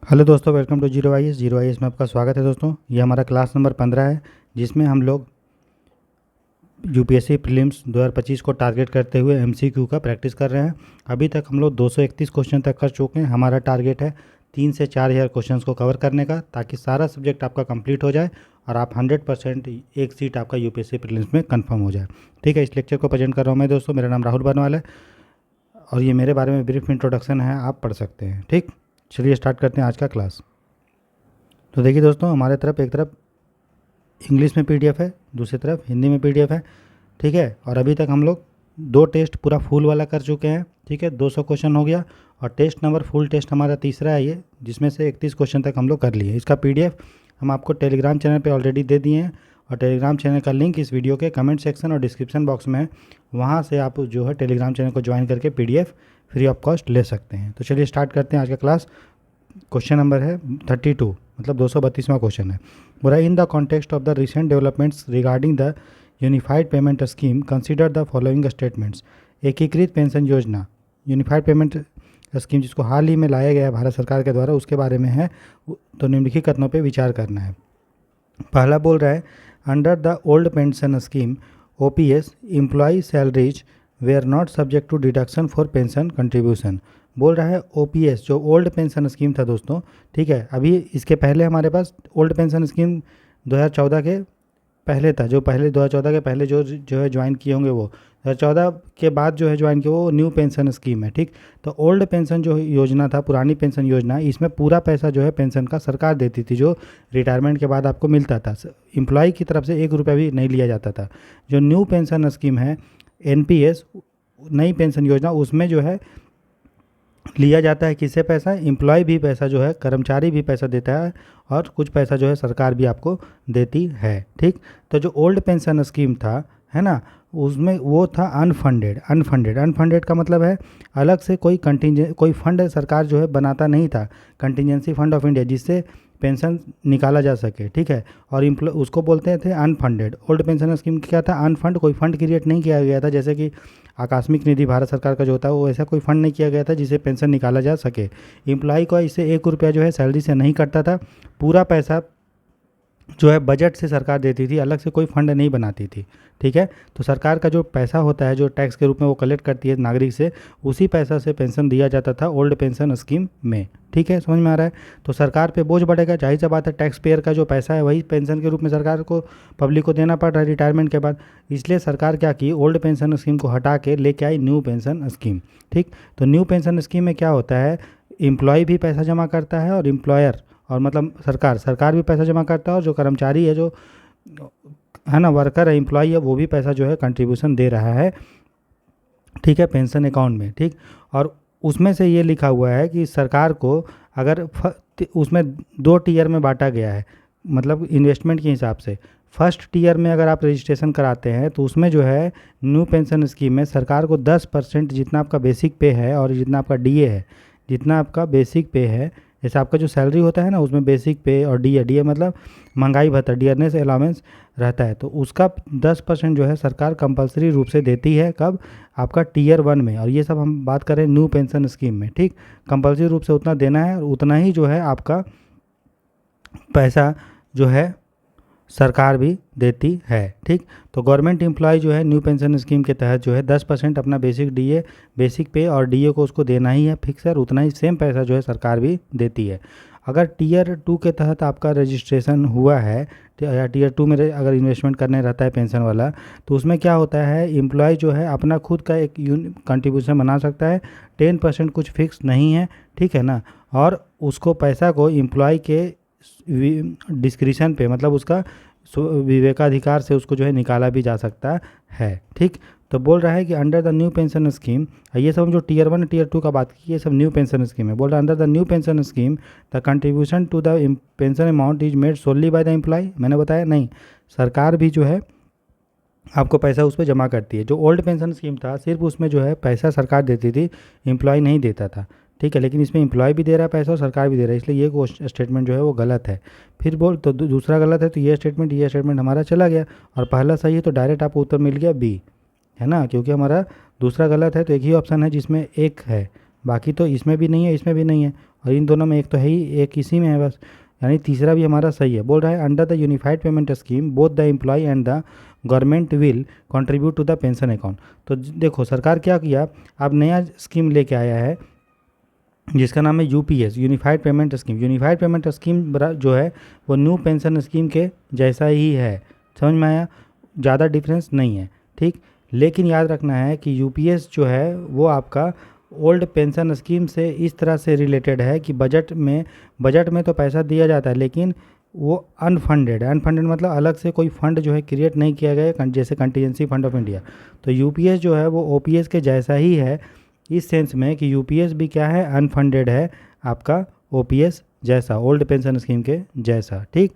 Hello दोस्तों, welcome to zero I S में आपका स्वागत है। दोस्तों, ये हमारा क्लास नंबर 15 है, जिसमें हम लोग यूपीएससी प्रीलिम्स 2025 को टारगेट करते हुए एमसीक्यू का प्रैक्टिस कर रहे हैं। अभी तक हम लोग 231 क्वेश्चन तक कर चुके हैं। हमारा टारगेट है 3 से 4 हज़ार क्वेश्चन को कवर करने का, ताकि सारा सब्जेक्ट आपका कंप्लीट हो जाए और आप 100% एक सीट आपका यूपीएससी प्रीलिम्स में कन्फर्म हो जाए। ठीक है, इस लेक्चर को प्रेजेंट कर रहा हूँ मैं। दोस्तों, मेरा नाम राहुल बनवाल है और ये मेरे बारे में ब्रीफ इंट्रोडक्शन है, आप पढ़ सकते हैं। ठीक, चलिए स्टार्ट करते हैं आज का क्लास। तो देखिए दोस्तों, हमारे तरफ एक तरफ इंग्लिश में पीडीएफ है, दूसरी तरफ हिंदी में पीडीएफ है। ठीक है, और अभी तक हम लोग 2 टेस्ट पूरा फुल वाला कर चुके हैं। ठीक है, 200 क्वेश्चन हो गया और टेस्ट नंबर फुल टेस्ट हमारा तीसरा है ये, जिसमें से 31 क्वेश्चन तक हम लोग कर लिए। इसका पीडीएफ हम आपको टेलीग्राम चैनल पे ऑलरेडी दे दिए हैं और टेलीग्राम चैनल का लिंक इस वीडियो के कमेंट सेक्शन और डिस्क्रिप्शन बॉक्स में है। वहाँ से आप जो है टेलीग्राम चैनल को ज्वाइन करके पीडीएफ फ्री ऑफ कॉस्ट ले सकते हैं। तो चलिए स्टार्ट करते हैं आज का क्लास। क्वेश्चन नंबर है 32, मतलब 232वां क्वेश्चन है। बोला, in the context of the recent developments regarding the unified payment scheme consider the following statements. एकीकृत पेंशन योजना, यूनिफाइड पेमेंट स्कीम, जिसको हाल ही में लाया गया है भारत सरकार के द्वारा, उसके बारे में है। तो निम्नलिखित कथनों पे विचार करना है। पहला बोल रहा है, under the old pension scheme OPS employ salaries they are not subject to deduction for pension contribution. बोल रहा है ओपीएस जो ओल्ड पेंशन स्कीम था दोस्तों, ठीक है, अभी इसके पहले हमारे पास ओल्ड पेंशन स्कीम 2014 के पहले था, जो पहले 2014 के पहले जो है ज्वाइन किए होंगे वो 2014 के बाद जो है ज्वाइन किए, वो न्यू पेंशन स्कीम है। ठीक, तो ओल्ड पेंशन जो योजना था, पुरानी पेंशन योजना, इसमें पूरा पैसा जो है पेंशन का सरकार देती थी, जो रिटायरमेंट के बाद आपको मिलता था। एम्प्लॉय की तरफ से 1 रुपया भी नहीं लिया जाता था। जो न्यू पेंशन स्कीम है एनपीएस, नई पेंशन योजना, उसमें जो है लिया जाता है किससे पैसा, एम्प्लॉय भी पैसा जो है, कर्मचारी भी पैसा देता है और कुछ पैसा जो है सरकार भी आपको देती है। ठीक, तो जो ओल्ड पेंशन स्कीम था, है ना, उसमें वो था अनफंडेड। अनफंडेड का मतलब है अलग से कोई फंड सरकार जो है बनाता नहीं था, कंटिजेंसी फंड ऑफ इंडिया, जिससे पेंशन निकाला जा सके। ठीक है, और उसको बोलते थे अनफंडेड। ओल्ड पेंशन स्कीम क्या था, अनफंड, कोई फंड क्रिएट नहीं किया गया था, जैसे कि आकस्मिक निधि भारत सरकार का जो होता है, वो ऐसा कोई फंड नहीं किया गया था जिससे पेंशन निकाला जा सके। एम्प्लॉय को इससे 1 रुपया जो है सैलरी से नहीं कटता था, पूरा पैसा जो है बजट से सरकार देती थी, अलग से कोई फंड नहीं बनाती थी। ठीक है, तो सरकार का जो पैसा होता है, जो टैक्स के रूप में वो कलेक्ट करती है नागरिक से, उसी पैसा से पेंशन दिया जाता था ओल्ड पेंशन स्कीम में। ठीक है, समझ में आ रहा है। तो सरकार पे बोझ बढ़ेगा, जाहिर सी बात है, टैक्स पेयर का जो पैसा है वही पेंशन के रूप में सरकार को, पब्लिक को देना पड़ रहा है रिटायरमेंट के बाद। इसलिए सरकार क्या की, ओल्ड पेंशन स्कीम को हटा के लेके आई न्यू पेंशन स्कीम। ठीक, तो न्यू पेंशन स्कीम में क्या होता है, एम्प्लॉय भी पैसा जमा करता है और एम्प्लॉयर, और मतलब सरकार भी पैसा जमा करता है, और जो कर्मचारी है, जो है ना, वर्कर है, एम्प्लॉय है, वो भी पैसा जो है कंट्रीब्यूशन दे रहा है। ठीक है, पेंशन अकाउंट में। ठीक, और उसमें से ये लिखा हुआ है कि सरकार को अगर उसमें 2 टीयर में बांटा गया है, मतलब इन्वेस्टमेंट के हिसाब से। फर्स्ट टीयर में अगर आप रजिस्ट्रेशन कराते हैं तो उसमें जो है न्यू पेंशन स्कीम में सरकार को 10%, जितना आपका बेसिक पे है और जितना आपका डीए है, जितना आपका बेसिक पे है, जैसे आपका जो सैलरी होता है ना, उसमें बेसिक पे और डीए मतलब महंगाई भत्ता, डियरनेस अलाउंस रहता है, तो उसका 10% जो है सरकार कंपलसरी रूप से देती है। कब, आपका टीयर 1 में। और ये सब हम बात करें न्यू पेंशन स्कीम में। ठीक, कंपलसरी रूप से उतना देना है और उतना ही जो है आपका पैसा जो है सरकार भी देती है। ठीक, तो गवर्नमेंट एम्प्लॉय जो है न्यू पेंशन स्कीम के तहत जो है 10% अपना बेसिक पे और डीए को उसको देना ही है फिक्स, और उतना ही सेम पैसा जो है सरकार भी देती है। अगर टीयर 2 के तहत आपका रजिस्ट्रेशन हुआ है, या टीयर 2 में अगर इन्वेस्टमेंट करने रहता है पेंशन वाला, तो उसमें क्या होता है, एम्प्लॉय जो है अपना खुद का एक कंट्रीब्यूशन बना सकता है। 10% कुछ फिक्स नहीं है, ठीक है ना, और उसको पैसा को एम्प्लॉय के डिस्क्रिशन पे, मतलब उसका विवेकाधिकार से उसको जो है निकाला भी जा सकता है। ठीक, तो बोल रहा है कि under the new pension scheme, ये सब जो टीयर 1 टीयर 2 का बात की, ये सब न्यू पेंशन स्कीम है। बोल रहा है under the new pension scheme the contribution to the pension amount is made solely by the employ. मैंने बताया नहीं, सरकार भी जो है आपको पैसा उस पर जमा करती है। जो ओल्ड पेंशन स्कीम था, सिर्फ उसमें जो है पैसा सरकार देती थी, एम्प्लॉय नहीं देता था। ठीक है, लेकिन इसमें एम्प्लॉय भी दे रहा है पैसा और सरकार भी दे रहा है, इसलिए ये स्टेटमेंट जो है वो गलत है। फिर बोल तो दूसरा गलत है, तो ये स्टेटमेंट हमारा चला गया, और पहला सही है, तो डायरेक्ट आपको उत्तर मिल गया बी, है ना, क्योंकि हमारा दूसरा गलत है। तो एक ही ऑप्शन है जिसमें एक है, बाकी तो इसमें भी नहीं है, इसमें भी नहीं है, और इन दोनों में एक तो है ही, एक इसी में है बस, यानी तीसरा भी हमारा सही है। बोल रहा है under the unified payment scheme both the employ and the government will contribute to the pension account. तो देखो सरकार क्या किया, अब नया स्कीम लेके आया है जिसका नाम है UPS, unified payment scheme. Unified payment scheme जो है वो न्यू पेंशन स्कीम के जैसा ही है, समझ में आया, ज़्यादा डिफरेंस नहीं है, ठीक। लेकिन याद रखना है कि यूपीएस जो है वो आपका ओल्ड पेंशन स्कीम से इस तरह से रिलेटेड है कि बजट में तो पैसा दिया जाता है लेकिन वो अनफंडेड है। अनफंडेड मतलब अलग से कोई फंड जो है क्रिएट नहीं किया गया है, जैसे कंटीजेंसी फंड ऑफ इंडिया। तो यूपीएस जो है वो ओपीएस के जैसा ही है इस सेंस में कि यूपीएस भी क्या है, अनफंडेड है, आपका ओपीएस जैसा, ओल्ड पेंशन स्कीम के जैसा, ठीक।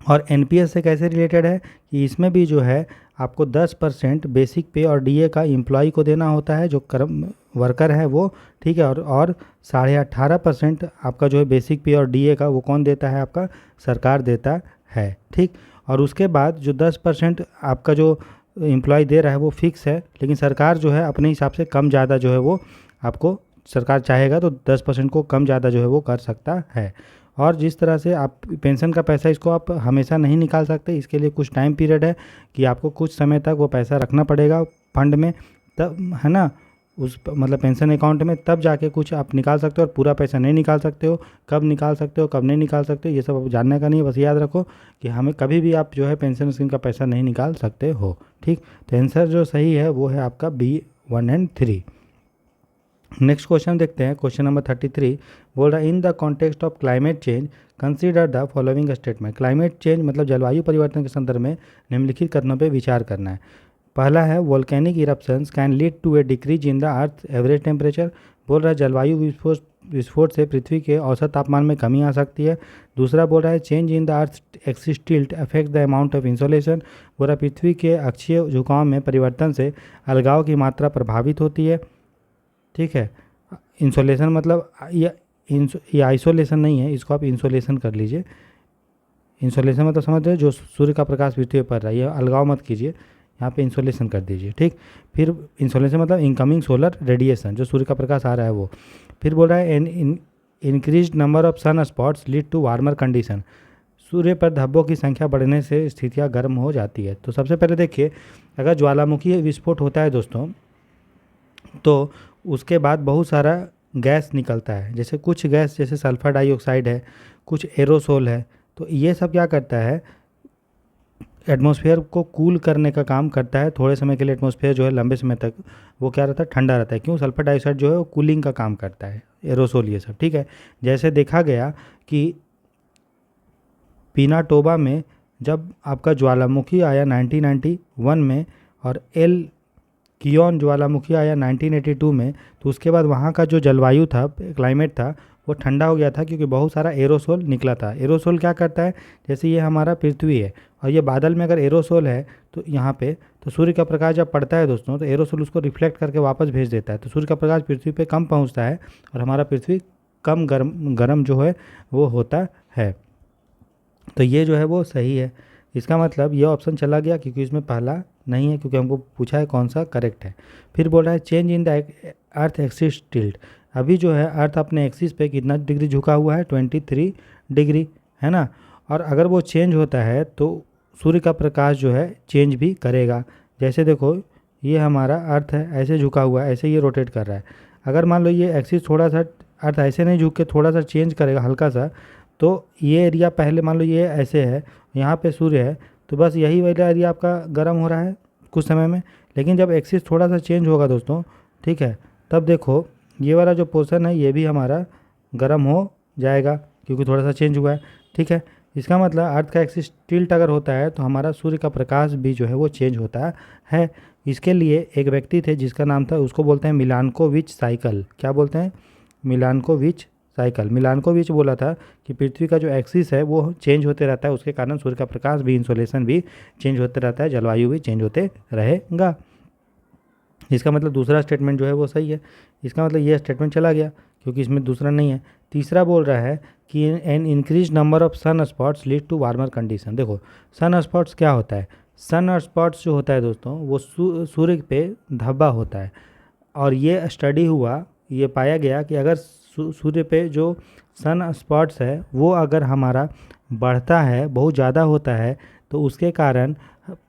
और एनपीएस से कैसे रिलेटेड है कि इसमें भी जो है आपको 10% बेसिक पे और डीए का एम्प्लॉय को देना होता है जो कर्म वर्कर है वो, ठीक है। और 18.5% आपका जो है बेसिक पे और डीए का वो कौन देता है, आपका सरकार देता है, ठीक। और उसके बाद जो 10% आपका जो एम्प्लॉय दे रहा है वो फिक्स है, लेकिन सरकार जो है अपने हिसाब से कम ज़्यादा जो है वो आपको, सरकार चाहेगा तो 10% को कम ज़्यादा जो है वो कर सकता है। और जिस तरह से आप पेंशन का पैसा इसको आप हमेशा नहीं निकाल सकते, इसके लिए कुछ टाइम पीरियड है कि आपको कुछ समय तक वो पैसा रखना पड़ेगा फंड में, तब है ना, उस मतलब पेंशन अकाउंट में, तब जाके कुछ आप निकाल सकते हो। और पूरा पैसा नहीं निकाल सकते हो, कब निकाल सकते हो कब नहीं निकाल सकते हो ये सब जानने का नहीं है, बस याद रखो कि हमें कभी भी आप जो है पेंशन स्कीम का पैसा नहीं निकाल सकते हो, ठीक। तो आंसर जो सही है वो है आपका बी 1 और 3। नेक्स्ट क्वेश्चन देखते हैं, क्वेश्चन नंबर 33 बोल रहा है in the context of climate change consider the following statement. Climate change मतलब जलवायु परिवर्तन के संदर्भ में निम्नलिखित कथनों पे विचार करना है। पहला है volcanic eruptions can lead to a decrease in the earth average temperature. बोल रहा है जलवायु विस्फोट से पृथ्वी के औसत तापमान में कमी आ सकती है। दूसरा बोल रहा है change in the earth axis tilt affect the amount of insolation. बोल रहा है पृथ्वी के अक्षीय झुकाव में परिवर्तन से अलगाव की मात्रा प्रभावित होती है, ठीक है। इंसोलेशन मतलब ये आइसोलेशन नहीं है, इसको आप इंसोलेशन कर लीजिए। इंसोलेशन मतलब समझ रहे जो सूर्य का प्रकाश पृथ्वी पर रहा है, ये अलगाव मत कीजिए, यहाँ पे इंसोलेशन कर दीजिए, ठीक। फिर इंसोलेशन मतलब इनकमिंग सोलर रेडिएशन, जो सूर्य का प्रकाश आ रहा है वो। फिर बोल रहा है increase number of sun spots lead to warmer condition. सूर्य पर धब्बों की संख्या बढ़ने से स्थितियाँ गर्म हो जाती है। तो सबसे पहले देखिए, अगर ज्वालामुखी विस्फोट होता है दोस्तों तो उसके बाद बहुत सारा गैस निकलता है, जैसे कुछ गैस जैसे सल्फर डाइऑक्साइड है, कुछ एरोसोल है। तो ये सब क्या करता है, एटमॉस्फेयर को कूल करने का काम करता है। थोड़े समय के लिए एटमॉस्फेयर जो है लंबे समय तक वो क्या रहता है, ठंडा रहता है। क्यों, सल्फर डाइऑक्साइड जो है वो कूलिंग का काम करता है, एरोसोल ये सब, ठीक है। जैसे देखा गया कि पिनाटोबा में जब आपका ज्वालामुखी आया 1991 में और एल कियोन ज्वालामुखी आया 1982 में, तो उसके बाद वहाँ का जो जलवायु था, क्लाइमेट था, वो ठंडा हो गया था क्योंकि बहुत सारा एरोसोल निकला था। एरोसोल क्या करता है, जैसे ये हमारा पृथ्वी है और ये बादल में अगर एरोसोल है तो यहाँ पे तो सूर्य का प्रकाश जब पड़ता है दोस्तों तो एरोसोल उसको रिफ्लेक्ट करके वापस भेज देता है। तो सूर्य का प्रकाश पृथ्वी पे कम पहुँचता है और हमारा पृथ्वी कम गर्म जो है वो होता है। तो ये जो है वो सही है। इसका मतलब ये ऑप्शन चला गया क्योंकि इसमें पहला नहीं है, क्योंकि हमको पूछा है कौन सा करेक्ट है। फिर बोल रहा है change in the earth axis tilt. अभी जो है अर्थ अपने एक्सिस पे कितना डिग्री झुका हुआ है, 23 डिग्री, है ना। और अगर वो चेंज होता है तो सूर्य का प्रकाश जो है चेंज भी करेगा। जैसे देखो ये हमारा अर्थ है, ऐसे झुका हुआ है, ऐसे ये रोटेट कर रहा है। अगर मान लो ये एक्सिस थोड़ा सा, अर्थ ऐसे नहीं झुक के थोड़ा सा चेंज करेगा हल्का सा, तो ये एरिया पहले मान लो ये ऐसे है, यहाँ पे सूर्य है, तो बस यही वाला एरिया आपका गर्म हो रहा है कुछ समय में। लेकिन जब एक्सिस थोड़ा सा चेंज होगा दोस्तों, ठीक है, तब देखो ये वाला जो पोर्शन है ये भी हमारा गर्म हो जाएगा क्योंकि थोड़ा सा चेंज हुआ है, ठीक है। इसका मतलब अर्थ का एक्सिस टिल्ट अगर होता है तो हमारा सूर्य का प्रकाश भी जो है वो चेंज होता है। इसके लिए एक व्यक्ति थे जिसका नाम था, उसको बोलते हैं मिलानकोविच साइकिल। क्या बोलते हैं, मिलानकोविच साइकिल। मिलानकोविच बोला था कि पृथ्वी का जो एक्सिस है वो चेंज होते रहता है, उसके कारण सूर्य का प्रकाश भी, इंसोलेशन भी चेंज होते रहता है, जलवायु भी चेंज होते रहेगा। इसका मतलब दूसरा स्टेटमेंट जो है वो सही है। इसका मतलब ये स्टेटमेंट चला गया क्योंकि इसमें दूसरा नहीं है। तीसरा बोल रहा है कि an increase number of sun spots lead to warmer condition. देखो सन स्पॉट्स क्या होता है, सन स्पॉट्स जो होता है दोस्तों वो सूर्य पे धब्बा होता है। और ये स्टडी हुआ, ये पाया गया कि अगर सूर्य पे जो सन स्पॉट्स है वो अगर हमारा बढ़ता है, बहुत ज़्यादा होता है, तो उसके कारण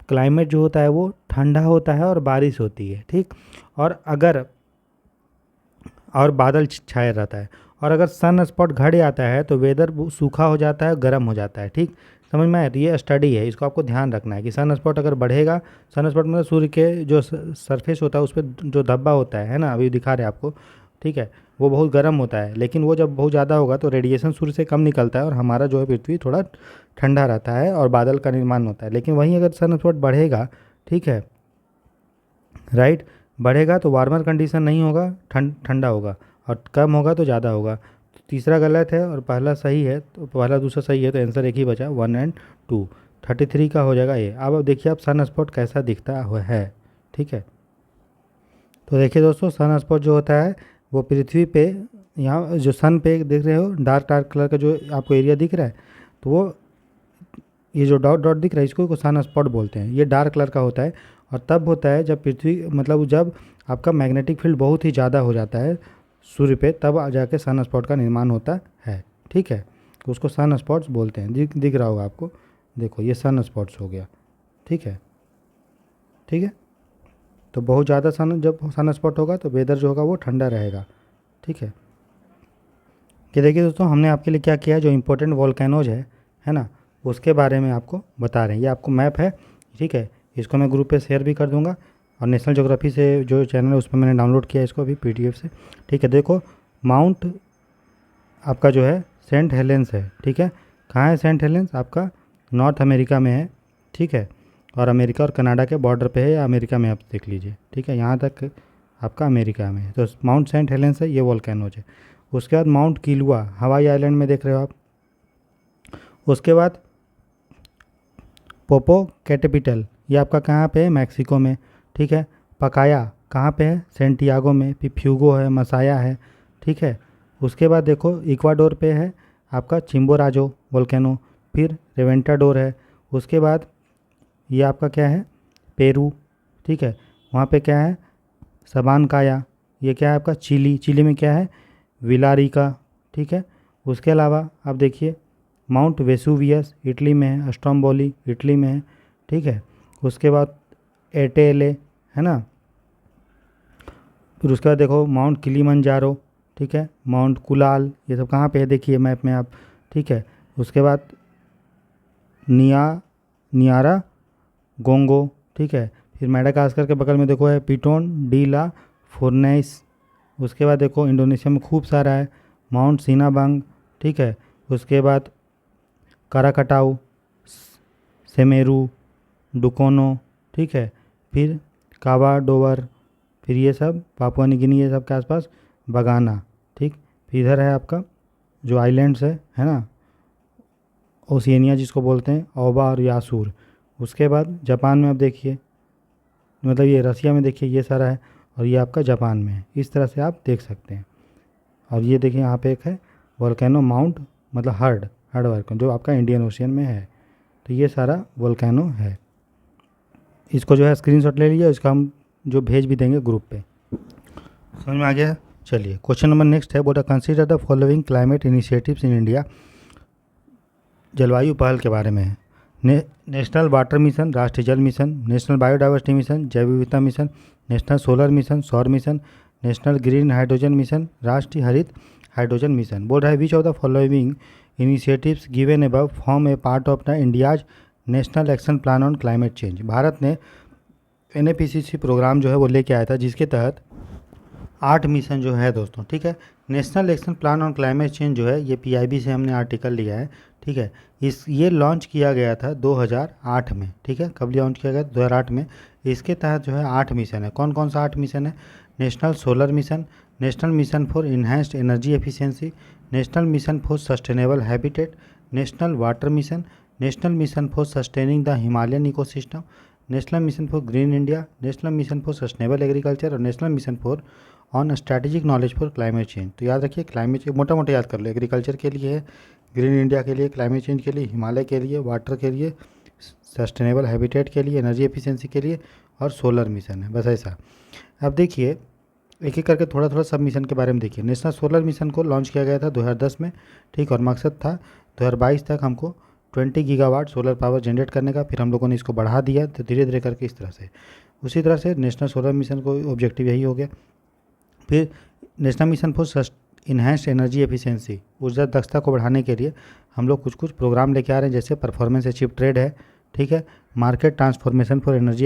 क्लाइमेट जो होता है वो ठंडा होता है और बारिश होती है, ठीक। और अगर और बादल छाया रहता है, और अगर सन स्पॉट घट जाता है तो वेदर सूखा हो जाता है, गर्म हो जाता है, ठीक। समझ में आया? तो ये स्टडी है, इसको आपको ध्यान रखना है कि सन स्पॉट अगर बढ़ेगा, सन स्पॉट मतलब सूर्य के जो सरफेस होता है उस पर जो धब्बा होता है ना, अभी दिखा रहे हैं आपको, ठीक है, वो बहुत गर्म होता है, लेकिन वो जब बहुत ज़्यादा होगा तो रेडिएशन सूर्य से कम निकलता है और हमारा जो है पृथ्वी थोड़ा ठंडा रहता है और बादल का निर्माण होता है। लेकिन वहीं अगर सन स्पॉट बढ़ेगा, ठीक है, राइट, बढ़ेगा तो वार्मर कंडीशन नहीं होगा, ठंडा होगा, और कम होगा तो ज़्यादा होगा। तो तीसरा गलत है और पहला सही है, तो पहला दूसरा सही है, तो आंसर एक ही बचा, 1 और 2। 33 का हो जाएगा ये। अब देखिए आप सन स्पॉट कैसा दिखता हुआ है, ठीक है। तो देखिए दोस्तों, सन स्पॉट जो होता है वो पृथ्वी पे, यहाँ जो सन पे देख रहे हो डार्क डार्क कलर का जो आपको एरिया दिख रहा है, तो वो ये जो डॉट डॉट दिख रहा है इसको सन स्पॉट बोलते हैं। ये डार्क कलर का होता है और तब होता है जब पृथ्वी मतलब जब आपका मैग्नेटिक फील्ड बहुत ही ज़्यादा हो जाता है सूर्य पे, तब जाके सन स्पॉट का निर्माण होता है, ठीक है। तो उसको सन स्पॉट्स बोलते हैं। दिख रहा होगा आपको, देखो ये सन स्पॉट्स हो गया, ठीक है, ठीक है। तो बहुत ज़्यादा जब सन स्पॉट होगा तो वेदर जो होगा वो ठंडा रहेगा, ठीक है। कि देखिए दोस्तों, हमने आपके लिए क्या किया, जो इम्पोर्टेंट वॉल्केनोज है ना, उसके बारे में आपको बता रहे हैं। ये आपको मैप है, ठीक है, इसको मैं ग्रुप पे शेयर भी कर दूंगा, और नेशनल ज्योग्राफी से जो चैनल है उसमें मैंने डाउनलोड किया इसको अभी PDF से, ठीक है। देखो माउंट आपका जो है सेंट हेलेंस है, ठीक है। कहाँ है सेंट हेलेंस? आपका नॉर्थ अमेरिका में है, ठीक है, और अमेरिका और कनाडा के बॉर्डर पे है, या अमेरिका में आप देख लीजिए, ठीक है, यहाँ तक आपका अमेरिका में है। तो माउंट सेंट हेलेंस है, ये वॉल्केनोज है। उसके बाद माउंट किलुआ हवाई आइलैंड में देख रहे हो आप। उसके बाद पोपो कैटेपिटल, ये आपका कहाँ पे है? मैक्सिको में, ठीक है। पकाया कहाँ पे है? सेंटियागो में। फिर फ्यूगो है, मसाया है, ठीक है। उसके बाद देखो इक्वाडोर पे है आपका चिम्बोराजो वोल्केनो, फिर रेवेंटाडोर है। उसके बाद ये आपका क्या है? पेरू, ठीक है, वहाँ पे क्या है? सबानकाया। ये क्या है आपका? चिली। चिली में क्या है? विलारिका, ठीक है। उसके अलावा आप देखिए माउंट वेसुवियस इटली में है, अस्ट्रोम्बोली इटली में है, ठीक है। उसके बाद एटेले है ना। फिर उसके बाद देखो माउंट किलीमंजारो, ठीक है, माउंट कुलाल, ये सब कहाँ पे है देखिए मैप में आप, ठीक है। उसके बाद नियारा गोंगो, ठीक है। फिर मेडागास्कर के बगल में देखो है पिटोन डी ला फोर्नेस। उसके बाद देखो इंडोनेशिया में खूब सारा है, माउंट सिनाबांग, ठीक है। उसके बाद कराकटाऊ, सेमेरू, डुकोनो, ठीक है। फिर कावाडोवर, फिर ये सब पापुआ न्यू गिनी, ये सब के आसपास बगाना, ठीक। फिर इधर है आपका जो आइलैंड्स है ना, ओशिनिया जिसको बोलते हैं, ओबा और यासूर। उसके बाद जापान में आप देखिए, मतलब ये रसिया में देखिए ये सारा है, और ये आपका जापान में है। इस तरह से आप देख सकते हैं। और ये देखिए यहाँ पे एक है वोल्केनो माउंट, मतलब हर्ड वोल्केनो जो आपका इंडियन ओशियन में है। तो ये सारा वोल्केनो है। इसको जो है स्क्रीनशॉट ले लीजिए, इसका हम जो भेज भी देंगे ग्रुप पे। समझ में आ गया? चलिए क्वेश्चन नंबर नेक्स्ट है, बोला consider the following climate initiatives in India. जलवायु पहल के बारे में है। नेशनल वाटर मिशन, राष्ट्रीय जल मिशन, नेशनल बायोडाइवर्सिटी मिशन, जैव विविधता मिशन, नेशनल सोलर मिशन, सौर mission, national green hydrogen mission, राष्ट्रीय हरित हाइड्रोजन मिशन। बोल रहा है which of the following initiatives given above form A part of the India's national action plan on climate change. Bharat ने NAPCC programme जो है वो लेके आया था, जिसके तहत 8 मिशन जो है दोस्तों, ठीक है। National action plan on climate change जो है ये PIB से हमने आर्टिकल लिया है, ठीक है। ये लॉन्च किया गया था 2008 में, ठीक है। कब लॉन्च किया गया? 2008 में। इसके तहत जो है 8 मिशन है। कौन कौन सा 8 मिशन है? National solar mission, national mission for enhanced energy efficiency, national mission for sustainable habitat, national water mission, national mission for sustaining the Himalayan ecosystem, national mission for green India, national mission for sustainable agriculture, और national mission for on strategic knowledge for climate change. तो याद रखिए climate change मोटा मोटा याद कर लो। Agriculture के लिए है, ग्रीन इंडिया के लिए, क्लाइमेट चेंज के लिए, हिमालय के लिए, वाटर के लिए, सस्टेनेबल हैबिटेट के लिए, एनर्जी एफिशिएंसी के लिए, और सोलर मिशन है, बस ऐसा। अब देखिए एक एक करके थोड़ा थोड़ा सब मिशन के बारे में देखिए। नेशनल सोलर मिशन को लॉन्च किया गया था 2010 में, ठीक, और मकसद था 2022 तक हमको 20 गीगावाट सोलर पावर जनरेट करने का। फिर हम लोगों ने इसको बढ़ा दिया, तो धीरे धीरे करके इस तरह से, उसी तरह से नेशनल सोलर मिशन को ऑब्जेक्टिव यही हो गया। फिर national mission for enhanced energy efficiency, ऊर्जा दक्षता को बढ़ाने के लिए हम लोग कुछ कुछ प्रोग्राम लेके आ रहे हैं, जैसे परफॉर्मेंस अचीव ट्रेड है, ठीक है, market transformation for energy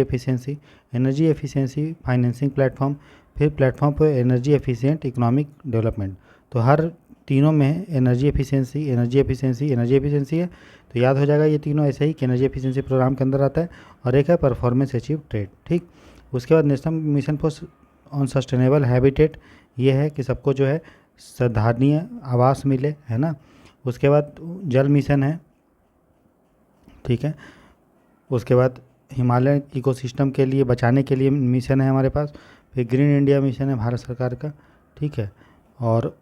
efficiency financing platform, फिर platform for energy efficient economic development. तो हर तीनों में energy efficiency energy efficiency energy efficiency है, तो याद हो जाएगा ये तीनों ऐसे ही कि एनर्जी एफिशिएंसी प्रोग्राम के अंदर आता है। और एक है परफॉर्मेंस अचीव ट्रेड, ठीक। उसके बाद national mission for on sustainable habitat, ये है कि सबको जो है सराहनीय आवास मिले, है ना। उसके बाद जल मिशन है, ठीक है। उसके बाद हिमालय इकोसिस्टम के लिए बचाने के लिए मिशन है हमारे पास। फिर ग्रीन इंडिया मिशन है भारत सरकार का, ठीक है। और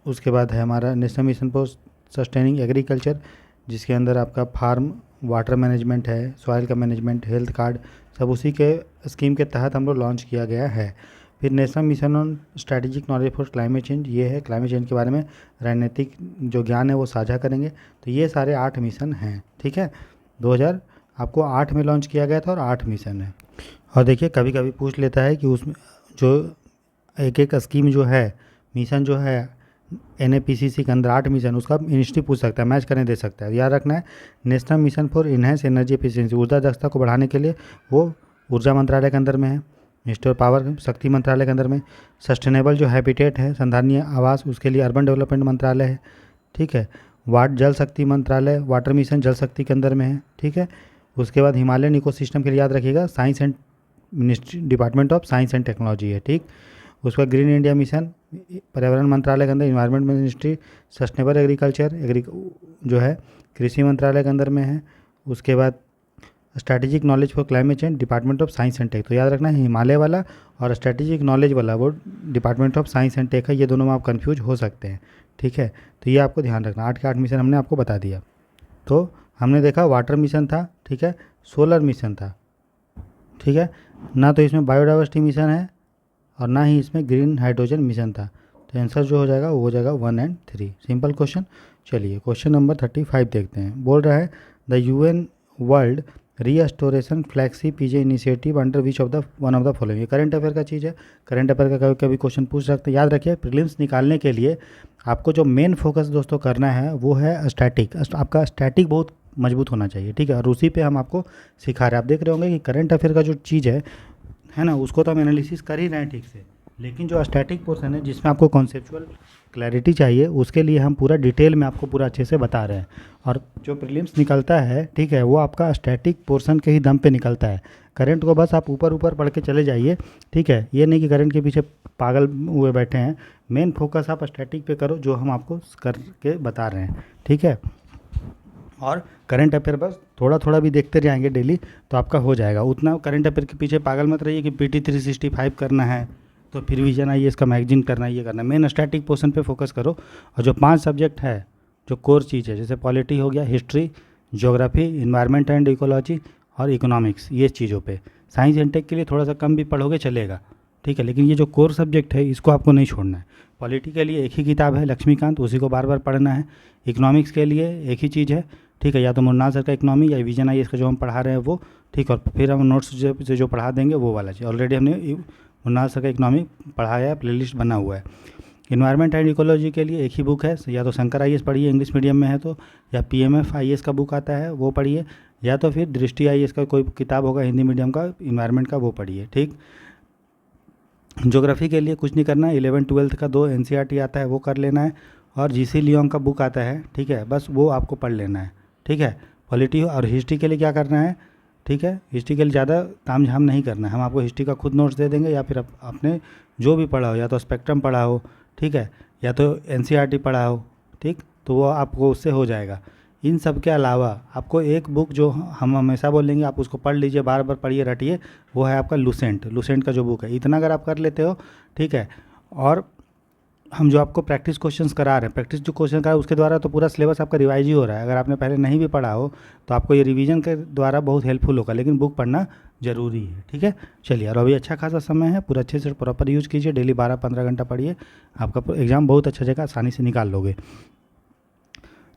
उसके बाद है हमारा national mission for sustaining agriculture, जिसके अंदर आपका फार्म वाटर मैनेजमेंट है, सॉइल का मैनेजमेंट, हेल्थ कार्ड, सब उसी के स्कीम के तहत हम लोग लॉन्च किया गया है। फिर national mission on strategic knowledge for climate change, ये है क्लाइमेट चेंज के बारे में रणनीतिक जो ज्ञान है वो साझा करेंगे। तो ये सारे 8 मिशन हैं, ठीक है। 2008 में लॉन्च किया गया था और 8 मिशन है। और देखिए कभी कभी पूछ लेता है कि उसमें जो एक एक स्कीम जो है, मिशन जो है NAPCC के अंदर 8 मिशन, उसका मिनिस्ट्री पूछ सकता है, मैच करने दे सकता है। याद रखना है, national mission for enhance energy efficiency, ऊर्जा दक्षता को बढ़ाने के लिए, वो ऊर्जा मंत्रालय के अंदर में है। मिनिस्ट्री ऑफ पावर शक्ति मंत्रालय के अंदर में। सस्टेनेबल जो हैबिटेट है, संधारणीय आवास, उसके लिए अर्बन डेवलपमेंट मंत्रालय है, ठीक है। जल शक्ति मंत्रालय, वाटर मिशन जल शक्ति के अंदर में है, ठीक है। उसके बाद हिमालयन इकोसिस्टम के लिए याद रखिएगा science and ministry department of science and technology है, ठीक। उसका ग्रीन इंडिया मिशन पर्यावरण मंत्रालय के अंदर, इन्वायरमेंट मिनिस्ट्री, सस्टेनेबल एग्रीकल्चर जो है कृषि मंत्रालय के अंदर में है। उसके बाद strategic knowledge for climate change department of science and tech. तो याद रखना है हिमालय वाला और स्ट्रैटेजिक नॉलेज वाला वो department of science and tech है, ये दोनों में आप कंफ्यूज हो सकते हैं, ठीक है। तो ये आपको ध्यान रखना। 8 के 8 मिशन हमने आपको बता दिया। तो हमने देखा वाटर मिशन था, ठीक है, सोलर मिशन था, ठीक है, ना तो इसमें बायोडाइवर्सिटी मिशन है और ना ही इसमें ग्रीन हाइड्रोजन मिशन था। तो आंसर जो हो जाएगा वो हो जाएगा 1 और 3। Simple question. चलिए क्वेश्चन नंबर 35 देखते हैं। बोल रहा है the UN world restoration flexi PJ initiative under which of the one of the following. ये करंट अफेयर का चीज़ है, करंट अफेयर का कभी कभी क्वेश्चन पूछ सकते हैं। याद रखिए प्रीलिम्स निकालने के लिए आपको जो मेन फोकस दोस्तों करना है वो है स्टैटिक। आपका स्टैटिक बहुत मजबूत होना चाहिए, ठीक है। और उसी पे हम आपको सिखा रहे हैं। आप देख रहे होंगे कि करंट अफेयर का जो चीज़ है ना, उसको तो हम एनालिसिस कर ही रहे हैं ठीक से, लेकिन जो स्टैटिक पोर्शन है जिसमें आपको कॉन्सेप्चुअल क्लैरिटी चाहिए, उसके लिए हम पूरा डिटेल में आपको पूरा अच्छे से बता रहे हैं। और जो प्रीलिम्स निकलता है, ठीक है, वो आपका स्टैटिक पोर्शन के ही दम पे निकलता है। करंट को बस आप ऊपर ऊपर पढ़ के चले जाइए, ठीक है। ये नहीं कि करंट के पीछे पागल हुए बैठे हैं। मेन फोकस आप स्टैटिक पे करो, जो हम आपको करके बता रहे हैं, ठीक है। और करंट अफेयर बस थोड़ा थोड़ा भी देखते जाएंगे डेली तो आपका हो जाएगा। उतना करंट अफेयर के पीछे पागल मत रहिए कि PT 365 करना है तो फिर विजन IAS का मैगजीन करना है, ये करना है। मेन स्टैटिक पोर्शन पे फोकस करो। और जो 5 सब्जेक्ट है जो कोर चीज़ है, जैसे पॉलिटी हो गया, history, geography, environment and ecology और इकोनॉमिक्स, ये चीज़ों पे साइंस एंड टेक के लिए थोड़ा सा कम भी पढ़ोगे चलेगा, ठीक है। लेकिन ये जो कोर सब्जेक्ट है इसको आपको नहीं छोड़ना है। पॉलिटी के लिए एक ही किताब है लक्ष्मीकांत, उसी को बार बार पढ़ना है। इकोनॉमिक्स के लिए एक ही चीज़ है, ठीक है, या तो मुन्ना सर का इकोनॉमी या विजन IAS का जो हम पढ़ा रहे हैं वो, ठीक। और फिर हम नोट्स से जो पढ़ा देंगे वो वाला चीज़। ऑलरेडी हमने मुन्ना सर का इकोनॉमी पढ़ाया है, प्लेलिस्ट बना हुआ है। इन्वायरमेंट एंड इकोलॉजी के लिए एक ही बुक है, या तो शंकर IAS पढ़िए इंग्लिश मीडियम में है तो, या PMF IAS का बुक आता है वो पढ़िए, या तो फिर दृष्टि IAS का कोई किताब होगा हिंदी मीडियम का इन्वायरमेंट का, वो पढ़िए, ठीक। ज्योग्राफी के लिए कुछ नहीं करना है, 11-12 का 2 NCERT आता है वो कर लेना है, और GC लियोंग का बुक आता है, ठीक है, बस वो आपको पढ़ लेना है, ठीक है। पॉलिटी और हिस्ट्री के लिए क्या करना है, ठीक है, हिस्ट्री के लिए ज़्यादा ताम झाम नहीं करना है। हम आपको हिस्ट्री का खुद नोट्स दे देंगे, या फिर आपने जो भी पढ़ा हो, या तो स्पेक्ट्रम पढ़ा हो, ठीक है, या तो NCERT पढ़ा हो, ठीक, तो वो आपको उससे हो जाएगा। इन सब के अलावा आपको एक बुक जो हम हमेशा बोलेंगे आप उसको पढ़ लीजिए, बार बार पढ़िए, रटिए, वो है आपका लूसेंट का जो बुक है। इतना अगर आप कर लेते हो, ठीक है। और हम जो आपको प्रैक्टिस क्वेश्चंस करा रहे हैं, प्रैक्टिस जो क्वेश्चन करा रहे हैं उसके द्वारा तो पूरा सिलेबस आपका रिवाइज ही हो रहा है। अगर आपने पहले नहीं भी पढ़ा हो तो आपको ये रिवीजन के द्वारा बहुत हेल्पफुल होगा, लेकिन बुक पढ़ना ज़रूरी है। ठीक है, चलिए, और अभी अच्छा खासा समय है, पूरा अच्छे से प्रॉपर यूज़ कीजिए, डेली 12-15 घंटा पढ़िए, आपका एग्ज़ाम बहुत अच्छा जगह आसानी से निकाल लोगे।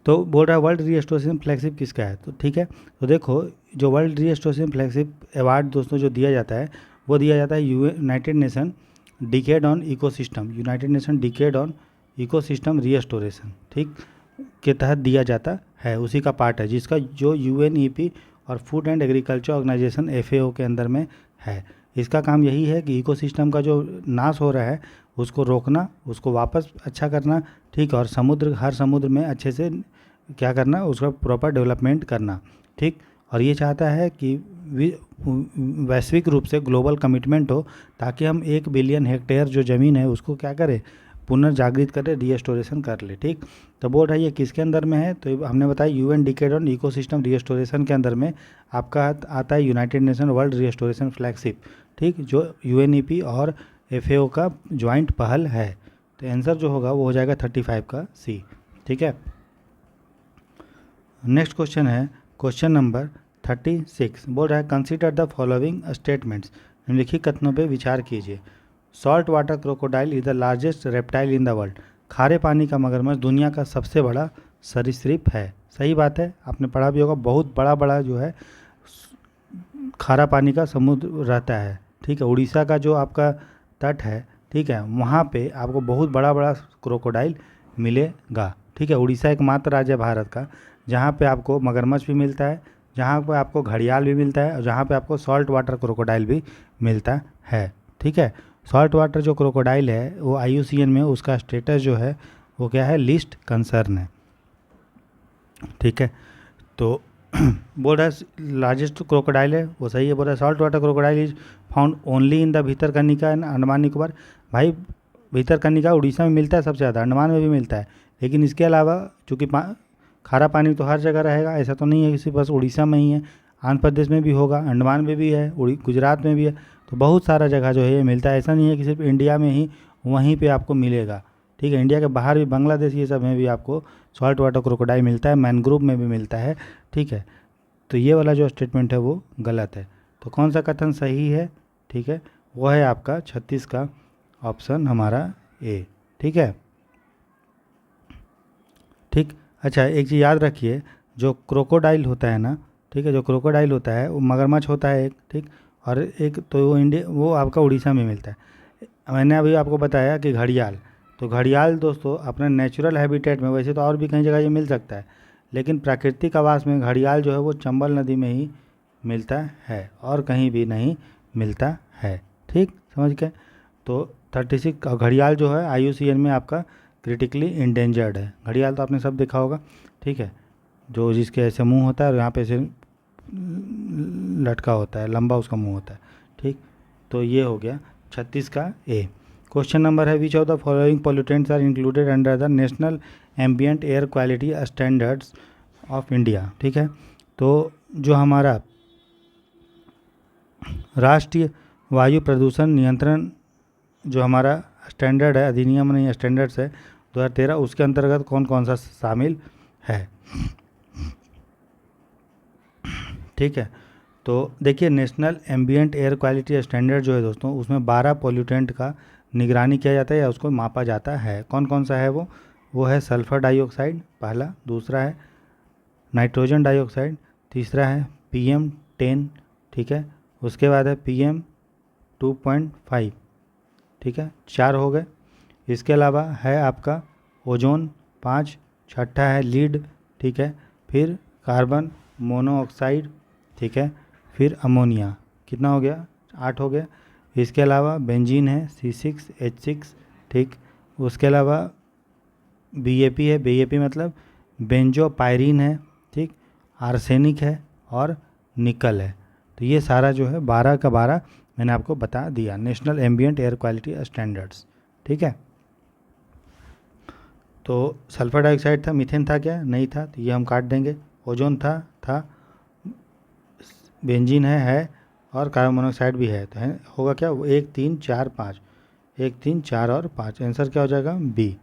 तो बोल रहा है वर्ल्ड रीस्टोरेशन फ्लैगशिप किसका है, तो ठीक है, तो देखो जो वर्ल्ड रीस्टोरेशन फ्लैगशिप अवार्ड दोस्तों जो दिया जाता है वो दिया जाता है United nation decade on ecosystem, United nation decade on ecosystem restoration, ठीक, के तहत दिया जाता है, उसी का पार्ट है, जिसका जो यूएनईपी और food and agriculture organisation FAO के अंदर में है। इसका काम यही है कि इकोसिस्टम का जो नाश हो रहा है उसको रोकना, उसको वापस अच्छा करना, ठीक, और समुद्र, हर समुद्र में अच्छे से क्या करना, उसका प्रॉपर डेवलपमेंट करना, ठीक। और ये चाहता है कि वैश्विक रूप से ग्लोबल कमिटमेंट हो, ताकि हम 1 बिलियन हेक्टेयर जो ज़मीन है उसको क्या करें, पुनर्जागृत करें, रीस्टोरेशन कर ले, ठीक। तो बोल रहा है ये किसके अंदर में है, तो हमने बताया UN decade on ecosystem restoration के अंदर में आपका आता है United nation world restoration flagship, ठीक, जो यूएनईपी और एफएओ का ज्वाइंट पहल है। तो आंसर जो होगा वो हो जाएगा 35 का सी, ठीक है। नेक्स्ट क्वेश्चन है क्वेश्चन नंबर 36, बोल रहा है कंसीडर द फॉलोइंग स्टेटमेंट्स, निम्नलिखित कथनों पे विचार कीजिए। Salt water crocodile is the largest reptile in the world, खारे पानी का मगरमच्छ दुनिया का सबसे बड़ा सरीसृप है। सही बात है, आपने पढ़ा भी होगा, बहुत बड़ा बड़ा जो है खारा पानी का समुद्र रहता है, ठीक है। उड़ीसा का जो आपका तट है, ठीक है, वहाँ पे आपको बहुत बड़ा बड़ा क्रोकोडाइल मिलेगा, ठीक है। उड़ीसा एकमात्र राज्य है भारत का जहाँ पे आपको मगरमच्छ भी मिलता है, जहाँ पे आपको घड़ियाल भी मिलता है, और जहाँ पे आपको सॉल्ट वाटर क्रोकोडाइल भी मिलता है, ठीक है। सॉल्ट वाटर जो क्रोकोडाइल है वो IUCN में उसका स्टेटस जो है वो क्या है, लिस्ट कंसर्न है, ठीक है। तो बोल रहा है लार्जेस्ट क्रोकोडाइल है, वो सही है। बोल रहा है salt water crocodile is found only in the Bhitarkanika and Andaman Nicobar, भाई भीतरकनिका उड़ीसा में मिलता है सबसे ज़्यादा, अंडमान में भी मिलता है, लेकिन इसके अलावा चूँकि खारा पानी तो हर जगह रहेगा, ऐसा तो नहीं है कि बस उड़ीसा में ही है, आंध्र प्रदेश में भी होगा, अंडमान में भी है, गुजरात में भी है, तो बहुत सारा जगह जो है ये मिलता है। ऐसा नहीं है कि सिर्फ इंडिया में ही वहीं पे आपको मिलेगा, ठीक है। इंडिया के बाहर भी, बांग्लादेश ये सब में भी आपको सॉल्ट वाटर क्रोकोडाइल मिलता है, मैनग्रोव में भी मिलता है, ठीक है। तो ये वाला जो स्टेटमेंट है वो गलत है। तो कौन सा कथन सही है, ठीक है, वो है आपका 36 का ऑप्शन हमारा ए, ठीक है, ठीक। अच्छा, एक चीज़ याद रखिए, जो क्रोकोडाइल होता है ना, ठीक है, जो क्रोकोडाइल होता है वो मगरमच्छ होता है एक, ठीक, और एक तो वो आपका उड़ीसा में मिलता है। मैंने अभी आपको बताया कि घड़ियाल, तो घड़ियाल दोस्तों अपने नेचुरल हैबिटेट में, वैसे तो और भी कई जगह ये मिल सकता है, लेकिन प्राकृतिक आवास में घड़ियाल जो है वो चंबल नदी में ही मिलता है और कहीं भी नहीं मिलता है, ठीक, समझ गए। तो 36 घड़ियाल जो है IUCN में आपका क्रिटिकली इंडेंजर्ड है। घड़ियाल तो आपने सब देखा होगा, ठीक है, जो जिसके ऐसे मुंह होता है और यहाँ पे ऐसे लटका होता है, लंबा उसका मुंह होता है, ठीक। तो ये हो गया 36 का ए। क्वेश्चन नंबर है which of the following pollutants are included under the national ambient air quality standards of India, ठीक है। तो जो हमारा राष्ट्रीय वायु प्रदूषण नियंत्रण जो हमारा स्टैंडर्ड है, अधिनियम नहीं, स्टैंडर्ड्स है 2013, उसके अंतर्गत कौन कौन सा शामिल है, ठीक है। तो देखिए national ambient air quality standard जो है दोस्तों, उसमें 12 पोल्यूटेंट का निगरानी किया जाता है या उसको मापा जाता है। कौन कौन सा है वो है सल्फ़र डाइऑक्साइड पहला, दूसरा है नाइट्रोजन डाइऑक्साइड, तीसरा है PM10, ठीक है, उसके बाद है PM2.5, ठीक है, 4 हो गए। इसके अलावा है आपका ओजोन 5, छठा है लीड, ठीक है, फिर कार्बन मोनोऑक्साइड, ठीक है, फिर अमोनिया, कितना हो गया, 8 हो गया। इसके अलावा बेंजीन है C6H6, ठीक, उसके अलावा BAP है, BAP मतलब बेंजोपायरीन है, ठीक, आर्सेनिक है और निकल है। तो ये सारा जो है 12 का 12 मैंने आपको बता दिया, national ambient air quality standards, ठीक है। तो सल्फर डाइऑक्साइड था, मीथेन था क्या, नहीं था, तो ये हम काट देंगे। ओजोन था, बेंजीन है और कार्बन मोनोऑक्साइड भी है, तो है होगा क्या, 1 3 4 5, 1, 3, 4 और 5। आंसर क्या हो जाएगा? बी।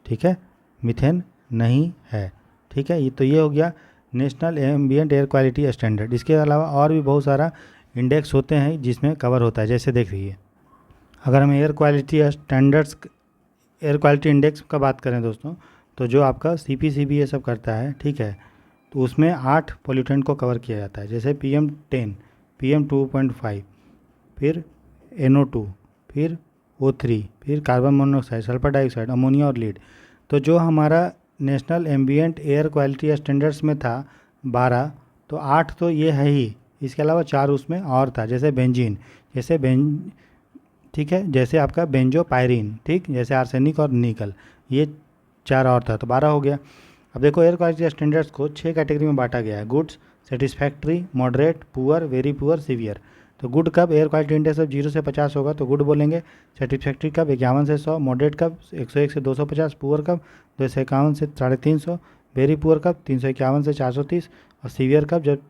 ठीक है, मीथेन नहीं है। ठीक है, ये तो ये हो गया national ambient air quality standard. इसके अलावा और भी बहुत सारा इंडेक्स होते हैं जिसमें कवर होता है। जैसे देखिए, अगर हम air quality standards, air quality index का बात करें दोस्तों, तो जो आपका CPCB ये सब करता है, ठीक है, तो उसमें 8 पोल्यूटेंट को कवर किया जाता है। जैसे PM10, PM2.5, फिर NO2, फिर O3, फिर carbon monoxide, sulphur dioxide, ammonia और लीड। तो जो हमारा national ambient air quality standards में था 12, तो 8 तो ये है ही, इसके अलावा 4 उसमें और था। जैसे बेंजीन, जैसे ठीक है, जैसे आपका बेंजोपायरीन, ठीक, जैसे आर्सेनिक और निकल, ये 4 और था, तो 12 हो गया। अब देखो, एयर क्वालिटी स्टैंडर्ड्स को 6 कैटेगरी में बांटा गया है। Goods, satisfactory, moderate, poor, very poor, severe. तो गुड कब एयर क्वालिटी इंडेक्स अब 0 से 50 होगा तो गुड बोलेंगे। सेटिस्फैक्ट्री कब 51 से 100, मॉडरेट कब 101 से 250, पुअर कब 251 से 350, वेरी पुअर कब 351 से 430, और सीवियर कब जब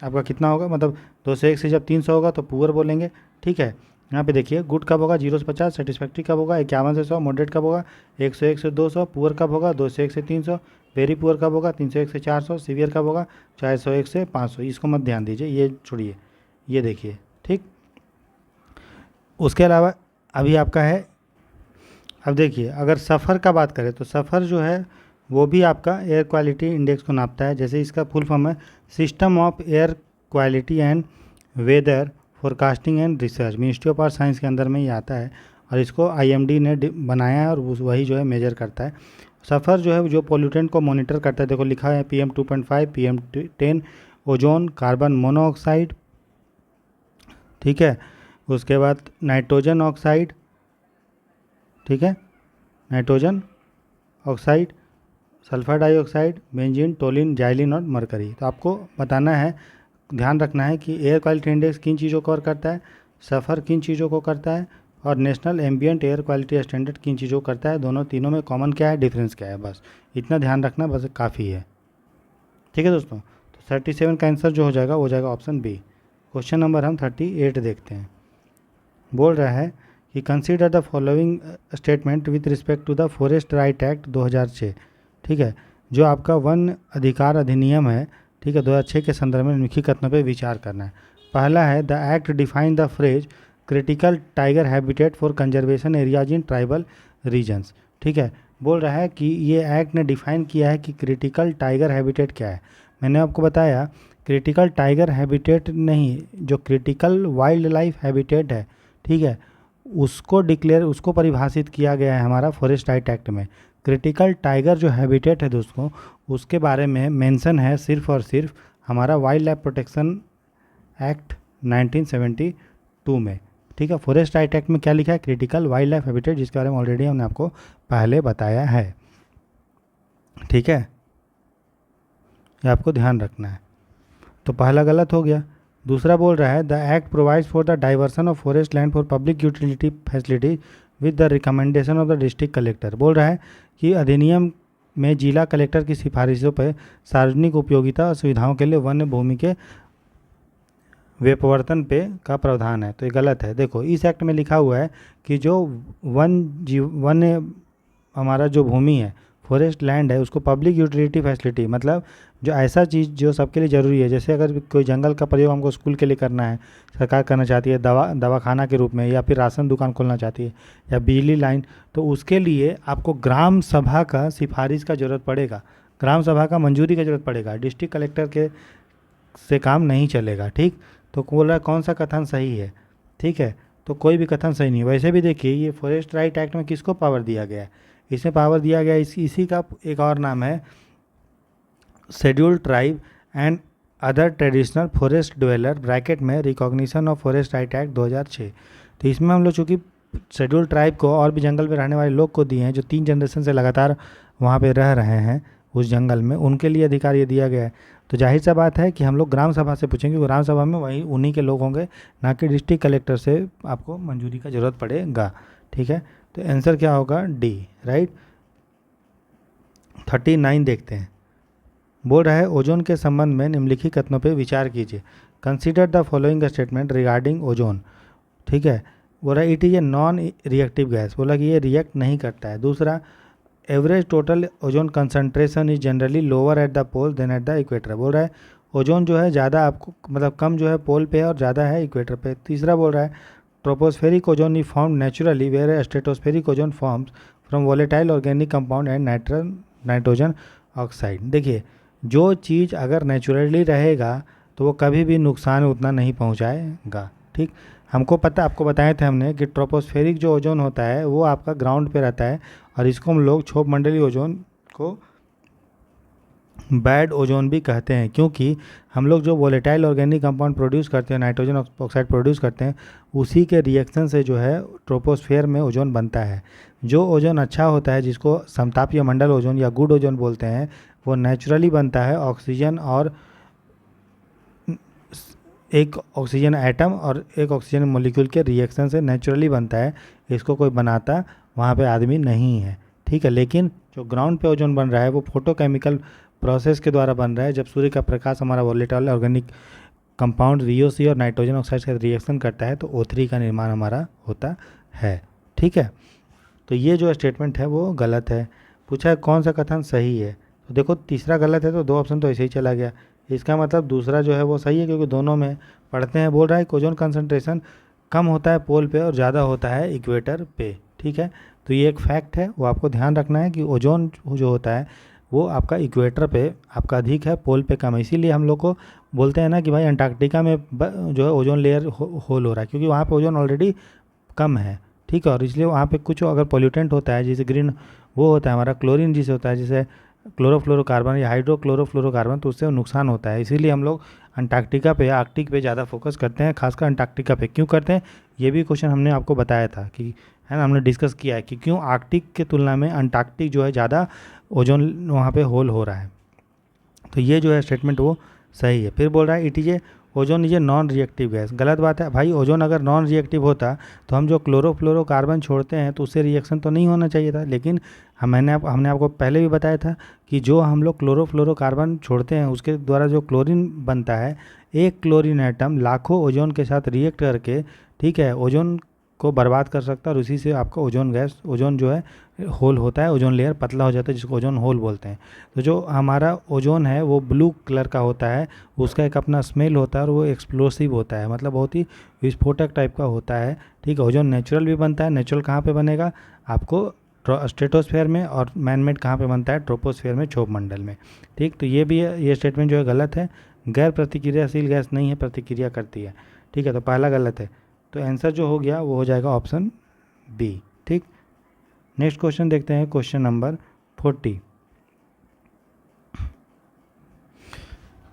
आपका कितना होगा, मतलब 201 से जब 300 होगा तो पुअर बोलेंगे। ठीक है, यहाँ पे देखिए, गुड कब होगा 0 से 50, सेटिस्फैक्ट्री कब होगा 51 से 100, मॉडरेट कब होगा 101 से 200, पुअर कब होगा 201 से 300, वेरी पुअर कब होगा 301 से 400, सीवियर कब होगा 401 से 500। इसको मत ध्यान दीजिए, ये छोड़िए, ये देखिए। ठीक, उसके अलावा अभी आपका है, अब देखिए, अगर सफ़र का बात करें तो सफ़र जो है वो भी आपका एयर क्वालिटी इंडेक्स को नापता है। जैसे इसका फुल फॉर्म है system of air quality and weather forecasting and research, ministry of earth science के अंदर में ये आता है, और इसको IMD ने बनाया है और वही जो है मेजर करता है। सफ़र जो है जो पोल्यूटेंट को मॉनिटर करता है, देखो लिखा है PM2.5, PM10, ozone, carbon monoxide, ठीक है, उसके बाद नाइट्रोजन ऑक्साइड, ठीक है, nitrogen oxide, sulphur dioxide, benzene, toluene, xylene और मरकरी। तो आपको बताना है, ध्यान रखना है कि एयर क्वालिटी इंडेक्स किन चीज़ों को कवर करता है, सफ़र किन चीज़ों को करता है, और national ambient air quality standard किन चीज़ों को करता है। दोनों तीनों में कॉमन क्या है, डिफरेंस क्या है, बस इतना ध्यान रखना, बस काफ़ी है। ठीक है दोस्तों, तो 37 का आंसर जो हो जाएगा वो हो जाएगा ऑप्शन बी। क्वेश्चन नंबर हम 38 देखते हैं। बोल रहा है कि consider the following statement with respect to the forest right act 2006। ठीक है, जो आपका वन अधिकार अधिनियम है, ठीक है, 2006 के संदर्भ में निम्नलिखित कथनों पर विचार करना है। पहला है, the act define the phrase critical tiger habitat for conservation areas in tribal regions. ठीक है, बोल रहा है कि ये एक्ट ने डिफाइन किया है कि क्रिटिकल टाइगर हैबिटेट क्या है। मैंने आपको बताया क्रिटिकल टाइगर हैबिटेट नहीं, जो क्रिटिकल वाइल्ड लाइफ हैबिटेट है, ठीक है, उसको परिभाषित किया गया है हमारा फॉरेस्ट राइट एक्ट में। क्रिटिकल टाइगर जो हैबिटेट है दोस्तों, उसके बारे में मेंशन है सिर्फ और सिर्फ हमारा वाइल्ड लाइफ प्रोटेक्शन एक्ट 1972 में। ठीक है, फॉरेस्ट राइट एक्ट में क्या लिखा है, क्रिटिकल वाइल्ड लाइफ हैबिटेट, जिसके बारे में ऑलरेडी हमने आपको पहले बताया है। ठीक है, ये आपको ध्यान रखना है। तो पहला गलत हो गया। दूसरा बोल रहा है, the act provides for the diversion of forest land for public utility facility with the recommendation of the district collector. बोल रहा है कि अधिनियम में जिला कलेक्टर की सिफारिशों पर सार्वजनिक उपयोगिता और सुविधाओं के लिए वन्य भूमि के व्यपवर्तन पे का प्रावधान है। तो ये गलत है। देखो, इस एक्ट में लिखा हुआ है कि जो वन्य हमारा जो भूमि है, फॉरेस्ट लैंड है, उसको पब्लिक यूटिलिटी फैसिलिटी, मतलब जो ऐसा चीज़ जो सबके लिए ज़रूरी है, जैसे अगर कोई जंगल का प्रयोग हमको स्कूल के लिए करना है, सरकार करना चाहती है दवाखाना के रूप में, या फिर राशन दुकान खोलना चाहती है, या बिजली लाइन, तो उसके लिए आपको ग्राम सभा का सिफारिश का ज़रूरत पड़ेगा, ग्राम सभा का मंजूरी का ज़रूरत पड़ेगा। डिस्ट्रिक्ट कलेक्टर के से काम नहीं चलेगा। ठीक, तो बोल रहा है कौन सा कथन सही है। ठीक है, तो कोई भी कथन सही नहीं। वैसे भी देखिए, ये फॉरेस्ट राइट एक्ट में किसको पावर दिया गया है, इसमें पावर दिया गया है, इसी का एक और नाम है scheduled tribe and other traditional forest dweller, bracket में recognition of forest right act 2006। तो इसमें हम लोग चूँकि शेड्यूल्ड ट्राइब को और भी जंगल में रहने वाले लोग को दिए हैं, जो 3 जनरेशन से लगातार वहाँ पे रह रहे हैं उस जंगल में, उनके लिए अधिकार ये दिया गया है। तो जाहिर सा बात है कि हम लोग ग्राम सभा से पूछेंगे, ग्राम सभा में वही उन्हीं के लोग होंगे, ना कि डिस्ट्रिक्ट कलेक्टर से आपको मंजूरी का ज़रूरत पड़ेगा। ठीक है, तो आंसर क्या होगा, डी, राइट। 39 देखते हैं। बोल रहा है, ओजोन के संबंध में निम्नलिखित कथनों पर विचार कीजिए। Consider the following statement regarding ozone. ठीक है, बोला it is a non reactive gas, बोला कि ये रिएक्ट नहीं करता है। दूसरा, average total ozone concentration is generally lower at the pole than at the equator, बोल रहा है ओजोन जो है ज़्यादा आपको मतलब कम जो है पोल पे और ज़्यादा है इक्वेटर पे। तीसरा बोल रहा है tropospheric ozone is form naturally where stratospheric ozone forms from volatile organic compound and nitrogen oxide. देखिए, जो चीज़ अगर नेचुरली रहेगा तो वो कभी भी नुकसान उतना नहीं पहुंचाएगा। ठीक, हमको पता, आपको बताए थे हमने कि ट्रोपोस्फेरिक जो ओजोन होता है वो आपका ग्राउंड पे रहता है और इसको हम लोग क्षोभ मंडलीय ओजोन को बैड ओजोन भी कहते हैं, क्योंकि हम लोग जो वोलेटाइल ऑर्गेनिक कंपाउंड प्रोड्यूस करते हैं, नाइट्रोजन ऑक्साइड प्रोड्यूस करते हैं, उसी के रिएक्शन से जो है ट्रोपोस्फेयर में ओजोन बनता है। जो ओजोन अच्छा होता है, जिसको समतापीय मंडल ओजोन या गुड ओजोन बोलते हैं, वो नेचुरली बनता है ऑक्सीजन और एक ऑक्सीजन एटम और एक ऑक्सीजन मॉलिक्यूल के रिएक्शन से नेचुरली बनता है। इसको कोई बनाता वहाँ पे आदमी नहीं है। ठीक है, लेकिन जो ग्राउंड पे ओजोन बन रहा है वो फोटोकेमिकल प्रोसेस के द्वारा बन रहा है। जब सूर्य का प्रकाश हमारा वोलेटाइल ऑर्गेनिक कंपाउंड VOC और नाइट्रोजन ऑक्साइड का रिएक्शन करता है तो O3 का निर्माण हमारा होता है। ठीक है, तो ये जो स्टेटमेंट है वो गलत है। पूछा है कौन सा कथन सही है, तो देखो तीसरा गलत है तो 2 ऑप्शन तो ऐसे ही चला गया। इसका मतलब दूसरा जो है वो सही है, क्योंकि दोनों में पढ़ते हैं। बोल रहा है ओजोन कंसंट्रेशन कम होता है पोल पे और ज़्यादा होता है इक्वेटर पे। ठीक है, तो ये एक फैक्ट है, वो आपको ध्यान रखना है कि ओजोन जो होता है वो आपका इक्वेटर पे आपका अधिक है, पोल पे कम है। इसीलिए हम लोग को बोलते हैं ना कि भाई अंटार्कटिका में जो है ओजोन लेयर होल हो रहा है, क्योंकि वहाँ पे ओजोन ऑलरेडी कम है। ठीक है, और इसलिए वहाँ पे कुछ अगर पॉल्यूटेंट होता है, जैसे ग्रीन वो होता है हमारा क्लोरीन जिसे होता है, जैसे क्लोरोफ्लोरोकार्बन या हाइड्रोक्लोरोफ्लोरोकार्बन, तो उससे नुकसान होता है। इसीलिए हम लोग अंटार्कटिका पे, आर्कटिक पे ज़्यादा फोकस करते हैं, खासकर अंटार्कटिका पे। क्यों करते हैं, ये भी क्वेश्चन हमने आपको बताया था कि है ना, हमने डिस्कस किया है कि क्यों आर्कटिक के तुलना में अंटार्कटिक जो है ज़्यादा ओजोन वहाँ पे होल हो रहा है। तो ये जो है स्टेटमेंट वो सही है। फिर बोल रहा है it is A ozone is a non reactive gas, गलत बात है भाई। ओजोन अगर नॉन रिएक्टिव होता तो हम जो क्लोरोफ्लोरोकार्बन छोड़ते हैं तो उससे रिएक्शन तो नहीं होना चाहिए था, लेकिन हमने आपको पहले भी बताया था कि जो हम लोग क्लोरोफ्लोरोकार्बन छोड़ते हैं उसके द्वारा जो क्लोरीन बनता है, एक क्लोरीन एटम लाखों ओजोन के साथ रिएक्ट करके, ठीक है, ओजोन को बर्बाद कर सकता है और उसी से आपका ओजोन गैस, ओजोन जो है होल होता है, ओजोन लेयर पतला हो जाता है, जिसको ओजोन होल बोलते हैं। तो जो हमारा ओजोन है वो ब्लू कलर का होता है, उसका एक अपना स्मेल होता है और वो एक्सप्लोसिव होता है, मतलब बहुत ही विस्फोटक टाइप का होता है। ठीक है, ओजोन नेचुरल भी बनता है। नेचुरल कहाँ पे बनेगा, आपको स्ट्रेटोस्फेयर में, और मैनमेड कहाँ पे बनता है, ट्रोपोस्फेयर में, क्षोभ मंडल में। ठीक, तो ये भी है, ये स्टेटमेंट जो है गलत है। गैर प्रतिक्रियाशील गैस नहीं है, प्रतिक्रिया करती है। ठीक है, तो पहला गलत है, तो आंसर जो हो गया वो हो जाएगा ऑप्शन बी। ठीक, नेक्स्ट क्वेश्चन देखते हैं, क्वेश्चन नंबर 40।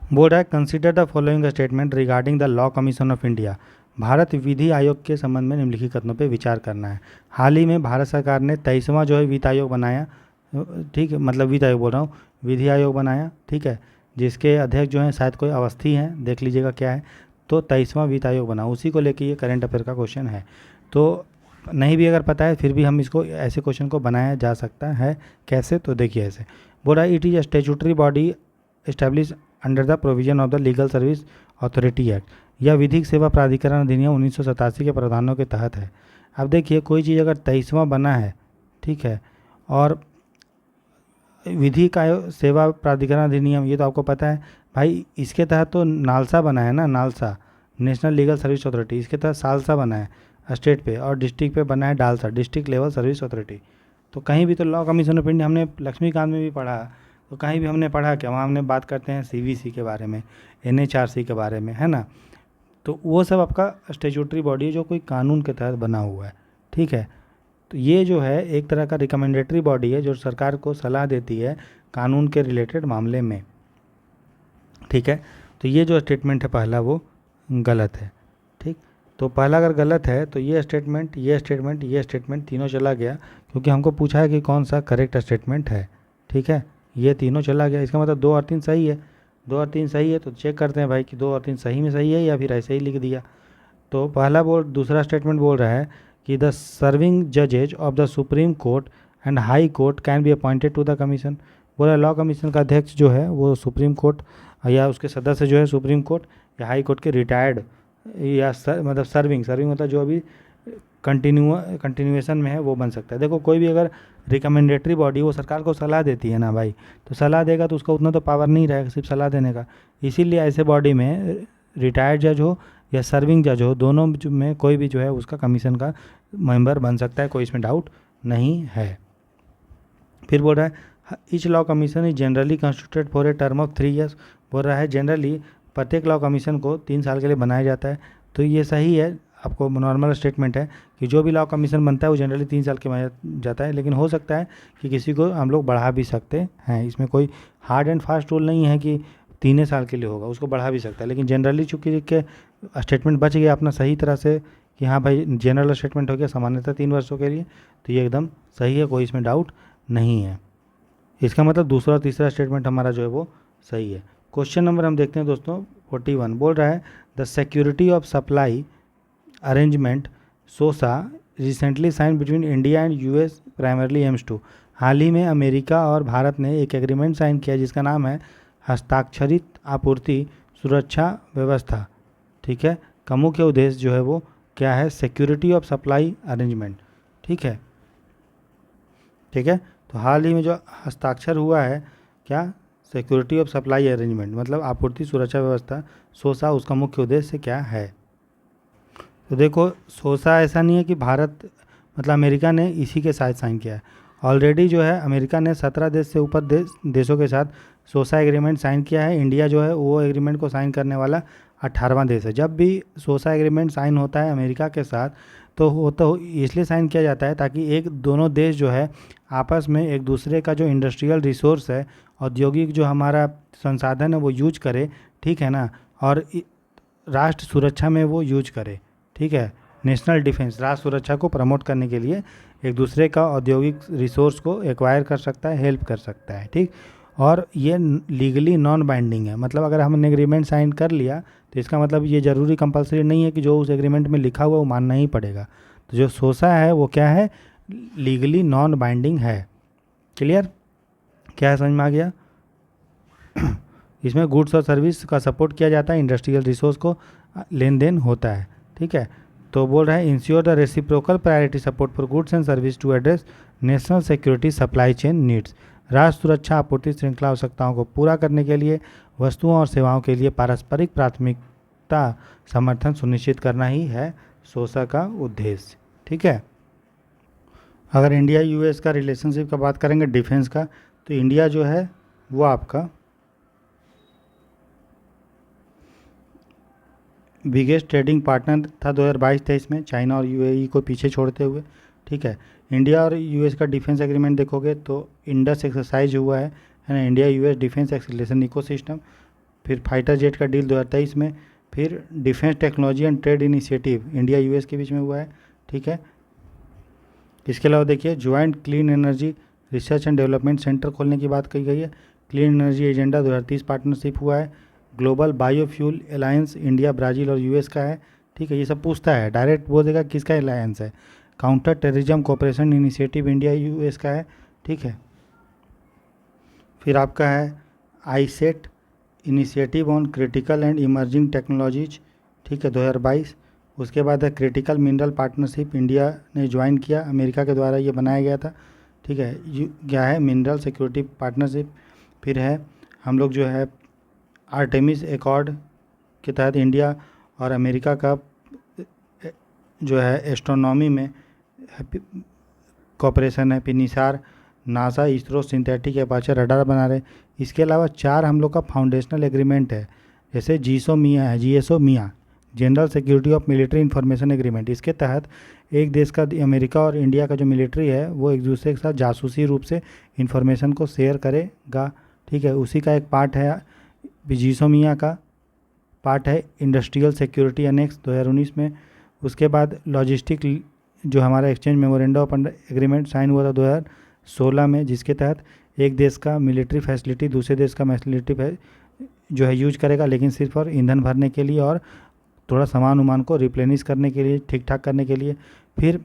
बोल रहा है consider the following statement regarding the law commission of India. Bharat विधि आयोग के संबंध में निम्नलिखित कथनों पर विचार करना है। हाल ही में भारत सरकार ने 23वां जो है वित्त आयोग बनाया। ठीक है, मतलब वित्त आयोग बोल रहा हूँ, विधि आयोग बनाया। ठीक है, जिसके अध्यक्ष जो हैं शायद कोई अवस्थी हैं, देख लीजिएगा क्या है। तो 23वां वित्त आयोग बना, उसी को लेके ये करंट अफेयर का क्वेश्चन है। तो नहीं भी अगर पता है फिर भी हम इसको, ऐसे क्वेश्चन को बनाया जा सकता है। कैसे, तो देखिए ऐसे। बोला it is A statutory body establish under the provision of the legal service authority act. यह विधिक सेवा प्राधिकरण अधिनियम 1987 के प्रावधानों के तहत है। अब देखिए, कोई चीज़ अगर 23वां बना है, ठीक है, और विधिक सेवा प्राधिकरण अधिनियम, ये तो आपको पता है भाई, इसके तहत तो नालसा बना है ना, NALSA, national legal service authority. इसके तहत सालसा बना है स्टेट पे, और डिस्ट्रिक्ट पे बना है DALSA, district level service authority. तो कहीं भी तो लॉ कमीशन ऑफ इंडिया हमने लक्ष्मीकांत में भी पढ़ा, तो कहीं भी हमने पढ़ा क्या, वहाँ हमने बात करते हैं CVC के बारे में, NHRC के बारे में, है ना। तो वो सब आपका स्टेचुटरी बॉडी है जो कोई कानून के तहत बना हुआ है। ठीक है, तो ये जो है एक तरह का रिकमेंडेटरी बॉडी है जो सरकार को सलाह देती है कानून के रिलेटेड मामले में। ठीक है, तो ये जो स्टेटमेंट है पहला वो गलत है। ठीक, तो पहला अगर गलत है तो ये स्टेटमेंट, ये स्टेटमेंट, ये स्टेटमेंट तीनों चला गया, क्योंकि हमको पूछा है कि कौन सा करेक्ट स्टेटमेंट है। ठीक है, ये तीनों चला गया, इसका मतलब 2 और 3 सही है। 2 और 3 सही है तो चेक करते हैं भाई कि 2 और 3 सही में सही है या फिर ऐसे ही लिख दिया। तो पहला दूसरा स्टेटमेंट बोल रहा है कि द सर्विंग जजेज of the supreme court and high court can be appointed to the commission. बोला लॉ कमीशन का अध्यक्ष जो है वो सुप्रीम कोर्ट या उसके सदस्य जो है सुप्रीम कोर्ट या हाई कोर्ट के रिटायर्ड या मतलब सर्विंग मतलब जो अभी कंटिन्यूएशन में है वो बन सकता है। देखो कोई भी अगर रिकमेंडेटरी बॉडी वो सरकार को सलाह देती है ना भाई, तो सलाह देगा तो उसका उतना तो पावर नहीं रहेगा सिर्फ सलाह देने का। इसीलिए ऐसे बॉडी में रिटायर्ड जज हो या सर्विंग जज हो, दोनों में कोई भी जो है उसका कमीशन का मेंबर बन सकता है, कोई इसमें डाउट नहीं है। फिर बोल रहा है each law commission is generally constituted for a term of 3 years. बोल रहा है जनरली प्रत्येक लॉ कमीशन को 3 साल के लिए बनाया जाता है। तो ये सही है, आपको नॉर्मल स्टेटमेंट है कि जो भी लॉ कमीशन बनता है वो जनरली 3 साल के बनाया जाता है, लेकिन हो सकता है कि किसी को हम लोग बढ़ा भी सकते हैं। इसमें कोई हार्ड एंड फास्ट रूल नहीं है कि 3 साल के लिए होगा, उसको बढ़ा भी सकता है। लेकिन जनरली चूँकि के स्टेटमेंट बच गया अपना सही तरह से कि हाँ भाई जनरल स्टेटमेंट हो गया सामान्यतः 3 वर्षों के लिए, तो ये एकदम सही है, कोई इसमें डाउट नहीं है। इसका मतलब दूसरा और तीसरा स्टेटमेंट हमारा जो है वो सही है। क्वेश्चन नंबर हम देखते हैं दोस्तों 41। बोल रहा है the security of supply arrangement सोसा recently sign between India and US primarily aims to. हाल ही में अमेरिका और भारत ने एक एग्रीमेंट साइन किया जिसका नाम है हस्ताक्षरित आपूर्ति सुरक्षा व्यवस्था। ठीक है, का मुख्य उद्देश्य जो है वो क्या है, सिक्योरिटी ऑफ सप्लाई अरेंजमेंट। ठीक है, ठीक है। तो हाल ही में जो हस्ताक्षर हुआ है क्या, सिक्योरिटी ऑफ सप्लाई अरेंजमेंट मतलब आपूर्ति सुरक्षा व्यवस्था सोसा, उसका मुख्य उद्देश्य क्या है। तो देखो सोसा ऐसा नहीं है कि भारत मतलब अमेरिका ने इसी के साथ साइन किया है। ऑलरेडी जो है अमेरिका ने 17 देश से ऊपर देशों के साथ सोसा एग्रीमेंट साइन किया है। इंडिया जो है वो एग्रीमेंट को साइन करने वाला 18वां देश है। जब भी सोसा एग्रीमेंट साइन होता है अमेरिका के साथ तो वो तो इसलिए साइन किया जाता है ताकि एक दोनों देश जो है आपस में एक दूसरे का जो इंडस्ट्रियल रिसोर्स है, औद्योगिक जो हमारा संसाधन है वो यूज करे, ठीक है ना, और राष्ट्र सुरक्षा में वो यूज करे। ठीक है, नेशनल डिफेंस राष्ट्र सुरक्षा को प्रमोट करने के लिए एक दूसरे का औद्योगिक रिसोर्स को एक्वायर कर सकता है, हेल्प कर सकता है। ठीक, और ये लीगली नॉन बाइंडिंग है, मतलब अगर हमने एग्रीमेंट साइन कर लिया तो इसका मतलब ये ज़रूरी कंपलसरी नहीं है कि जो उस एग्रीमेंट में लिखा हुआ वो मानना ही पड़ेगा। तो जो सोसा है वो क्या है, लीगली नॉन बाइंडिंग है। क्लियर, क्या है, समझ में आ गया। इसमें गुड्स और सर्विस का सपोर्ट किया जाता है, इंडस्ट्रियल रिसोर्स को लेन देन होता है। ठीक है, तो बोल रहा है ensure the reciprocal priority support for goods and service to address national security supply chain needs. राष्ट्र सुरक्षा आपूर्ति श्रृंखला आवश्यकताओं को पूरा करने के लिए वस्तुओं और सेवाओं के लिए पारस्परिक प्राथमिकता समर्थन सुनिश्चित करना ही है सोसा का उद्देश्य। ठीक है, अगर इंडिया यूएस का रिलेशनशिप का बात करेंगे डिफेंस का, तो इंडिया जो है वो आपका बिगेस्ट ट्रेडिंग पार्टनर था 2022-23 में, चाइना और यूएई को पीछे छोड़ते हुए। ठीक है, इंडिया और यूएस का डिफेंस एग्रीमेंट देखोगे तो इंडस एक्सरसाइज हुआ है ना, India US defence acceleration ecosystem. फिर फाइटर जेट का डील 2023 में, फिर defence technology and trade initiative India US के बीच में हुआ है। ठीक है, इसके अलावा देखिए joint clean energy research and development centre खोलने की बात कही गई है। क्लीन एनर्जी एजेंडा 2030 पार्टनरशिप हुआ है। Global biofuel alliance India Brazil और यूएस का है। ठीक है, ये सब पूछता है, डायरेक्ट बोल देगा किसका अलायंस है। Counter terrorism cooperation initiative India US का है। ठीक है, फिर आपका है iCET initiative on critical and emerging technologies. ठीक है, 2022। उसके बाद है क्रिटिकल मिनरल पार्टनरशिप, इंडिया ने ज्वाइन किया, अमेरिका के द्वारा ये बनाया गया था। ठीक है, क्या है, मिनरल सिक्योरिटी पार्टनरशिप। फिर है हम लोग जो है आर्टेमिस एकॉर्ड के तहत इंडिया और अमेरिका का जो है एस्ट्रोनॉमी में कॉपरेशन है। फिर Nisar, NASA, ISRO synthetic aperture radar बना रहे। इसके अलावा 4 हम लोग का फाउंडेशनल एग्रीमेंट है, जैसे जीएसओ-मिया है, GSOMIA general security of military information agreement. इसके तहत एक देश का अमेरिका और इंडिया का जो मिलिट्री है वो एक दूसरे के साथ जासूसी रूप से इंफॉर्मेशन को शेयर करेगा। ठीक है, उसी का एक पार्ट है जीएसओ-मिया का पार्ट है इंडस्ट्रियल सिक्योरिटी एनेक्स 2019 में। उसके बाद लॉजिस्टिक जो हमारा exchange memorandum of agreement sign हुआ था 2016 में, जिसके तहत एक देश का मिलिट्री फैसिलिटी दूसरे देश का फैसिलिटी जो है यूज करेगा, लेकिन सिर्फ और ईंधन भरने के लिए और थोड़ा सामान उमान को रिप्लेनिश करने के लिए, ठीक ठाक करने के लिए। फिर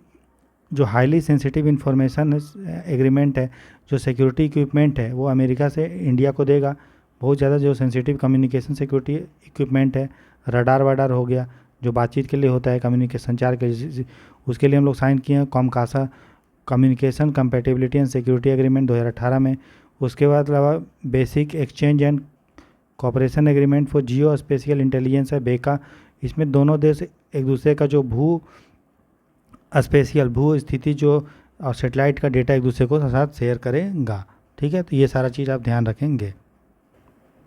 जो हाईली सेंसिटिव इन्फॉर्मेशन एग्रीमेंट है, जो सिक्योरिटी इक्विपमेंट है वो अमेरिका से इंडिया को देगा। बहुत ज़्यादा जो सेंसिटिव कम्युनिकेशन सिक्योरिटी इक्विपमेंट है, रडार वाडार हो गया, जो बातचीत के लिए होता है, कम्युनिकेशन संचार के, उसके लिए हम लोग साइन किए हैं COMCASA communication compatibility and security agreement 2018 में। उसके बाद अलावा basic exchange and cooperation agreement for geo spatial intelligence है, बेका। इसमें दोनों देश एक दूसरे का जो भू स्थिति जो और सेटेलाइट का डेटा एक दूसरे को साथ शेयर करेगा। ठीक है, तो ये सारा चीज़ आप ध्यान रखेंगे।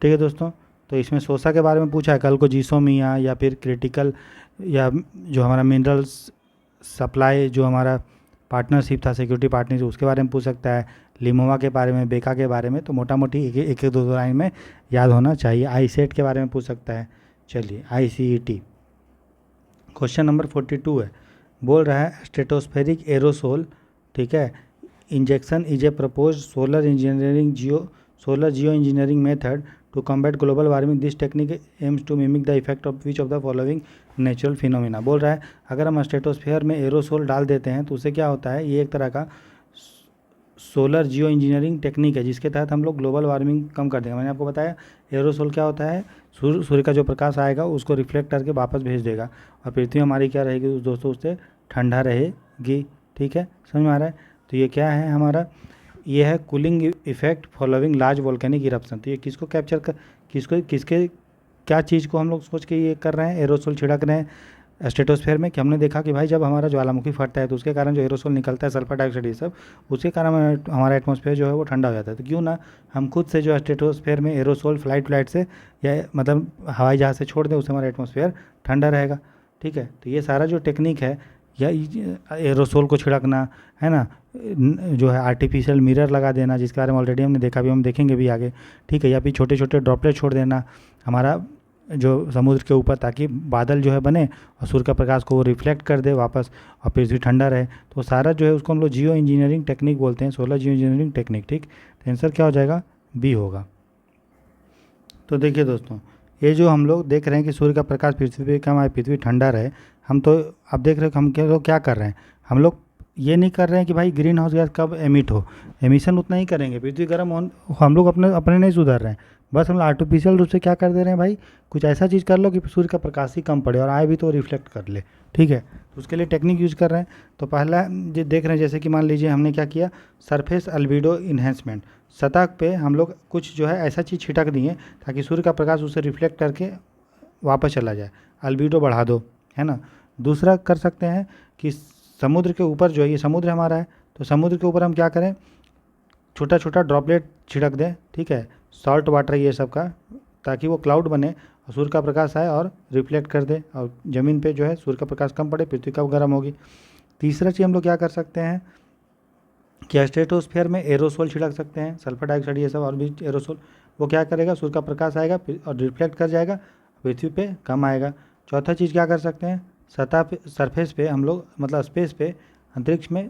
ठीक है दोस्तों, तो इसमें सोसा के बारे में पूछा है, कल को जीसोमिया या फिर क्रिटिकल या जो हमारा मिनरल्स सप्लाई जो हमारा पार्टनरशिप था, सिक्योरिटी पार्टनरशिप, उसके बारे में पूछ सकता है, लिमोवा के बारे में, बेका के बारे में। तो मोटा मोटी एक दो लाइन में याद होना चाहिए। आईसेट के बारे में पूछ सकता है। चलिए आईसीईटी क्वेश्चन नंबर 42 है, बोल रहा है स्ट्रेटोस्फेरिक एरोसोल, ठीक है, injection is a propose solar geo engineering method to combat global warming. This technique aims to mimic the effect of which of the following natural phenomena. बोल रहा है अगर हम स्ट्रेटोस्फेयर में एरोसोल डाल देते हैं तो उससे क्या होता है, ये एक तरह का सोलर जियो इंजीनियरिंग टेक्निक है जिसके तहत हम लोग ग्लोबल वार्मिंग कम कर देंगे। मैंने आपको बताया एरोसोल क्या होता है, सूर्य का जो प्रकाश आएगा उसको रिफ्लेक्ट करके वापस भेज देगा और पृथ्वी हमारी क्या रहेगी दोस्तों, उससे ठंडा रहेगी। ठीक है, समझ में आ रहा है। तो ये क्या है हमारा, ये है cooling effect following large volcanic eruption. तो ये किसको कैप्चर कर, किसके क्या चीज़ को हम लोग सोच के ये कर रहे हैं, एरोसोल छिड़क रहे हैं स्ट्रेटोस्फेयर में, कि हमने देखा कि भाई जब हमारा ज्वालामुखी फटता है तो उसके कारण जो एरोसोल निकलता है, सल्फर डाइऑक्साइड ये सब, उसके कारण हमारा एटमॉस्फेयर जो है वो ठंडा हो जाता है। तो क्यों ना हम खुद से जो है स्ट्रेटोस्फेयर में एरोसोल फ्लाइट से या मतलब हवाई जहाज़ से छोड़ दें, उससे हमारा एटमॉस्फेयर ठंडा रहेगा। ठीक है, तो ये सारा जो टेक्निक है या एरोसोल को छिड़कना है ना, जो है आर्टिफिशियल मिरर लगा देना, जिसके बारे में ऑलरेडी हमने देखा भी, हम देखेंगे भी आगे। ठीक है, या फिर छोटे छोटे ड्रॉपलेट छोड़ देना हमारा जो समुद्र के ऊपर, ताकि बादल जो है बने और सूर्य का प्रकाश को वो रिफ्लेक्ट कर दे वापस और पृथ्वी ठंडा रहे। तो सारा जो है उसको हम लोग जियो इंजीनियरिंग टेक्निक बोलते हैं, सोलर जियो इंजीनियरिंग टेक्निक। ठीक, तो आंसर क्या हो जाएगा, बी होगा। तो देखिए दोस्तों, ये जो हम लोग देख रहे हैं कि सूर्य का प्रकाश पृथ्वी पे कम आए, पृथ्वी ठंडा रहे, हम तो अब देख रहे हो हम क्या कर रहे हैं, हम लोग ये नहीं कर रहे हैं कि भाई ग्रीन हाउस गैस कब एमिट हो, एमिशन उतना ही करेंगे, पृथ्वी गर्म हो, हम लोग अपने नहीं सुधार रहे हैं, बस हम लोग आर्टिफिशियल रूप से क्या कर दे रहे हैं भाई, कुछ ऐसा चीज़ कर लो कि सूर्य का प्रकाश ही कम पड़े और आए भी तो रिफ्लेक्ट कर ले। ठीक है, तो उसके लिए टेक्निक यूज कर रहे हैं। तो पहला जो देख रहे हैं, जैसे कि मान लीजिए हमने क्या किया, सरफेस अल्बिडो इन्हेंसमेंट, सतह पे हम लोग कुछ जो है ऐसा चीज़ छिटक दिए ताकि सूर्य का प्रकाश उसे रिफ्लेक्ट करके वापस चला जाए, अल्बिडो बढ़ा दो, है ना। दूसरा कर सकते हैं कि समुद्र के ऊपर जो है, ये समुद्र हमारा है, तो समुद्र के ऊपर हम क्या करें, छोटा छोटा ड्रॉपलेट छिड़क दें, ठीक है, सॉल्ट वाटर ये सब का, ताकि वो क्लाउड बने और सूर्य का प्रकाश आए और रिफ्लेक्ट कर दे और ज़मीन पे जो है सूर्य का प्रकाश कम पड़े, पृथ्वी कब गर्म होगी। तीसरा चीज़ हम लोग क्या कर सकते हैं कि स्ट्रेटोस्फेयर में एरोसोल छिड़क सकते हैं, सल्फर डाइऑक्साइड ये सब और भी एरोसोल, वो क्या करेगा, सूर्य का प्रकाश आएगा और रिफ्लेक्ट कर जाएगा, पृथ्वी पे कम आएगा। चौथा चीज़ क्या कर सकते हैं, सतह पे, सरफेस पे हम लोग मतलब स्पेस पे, अंतरिक्ष में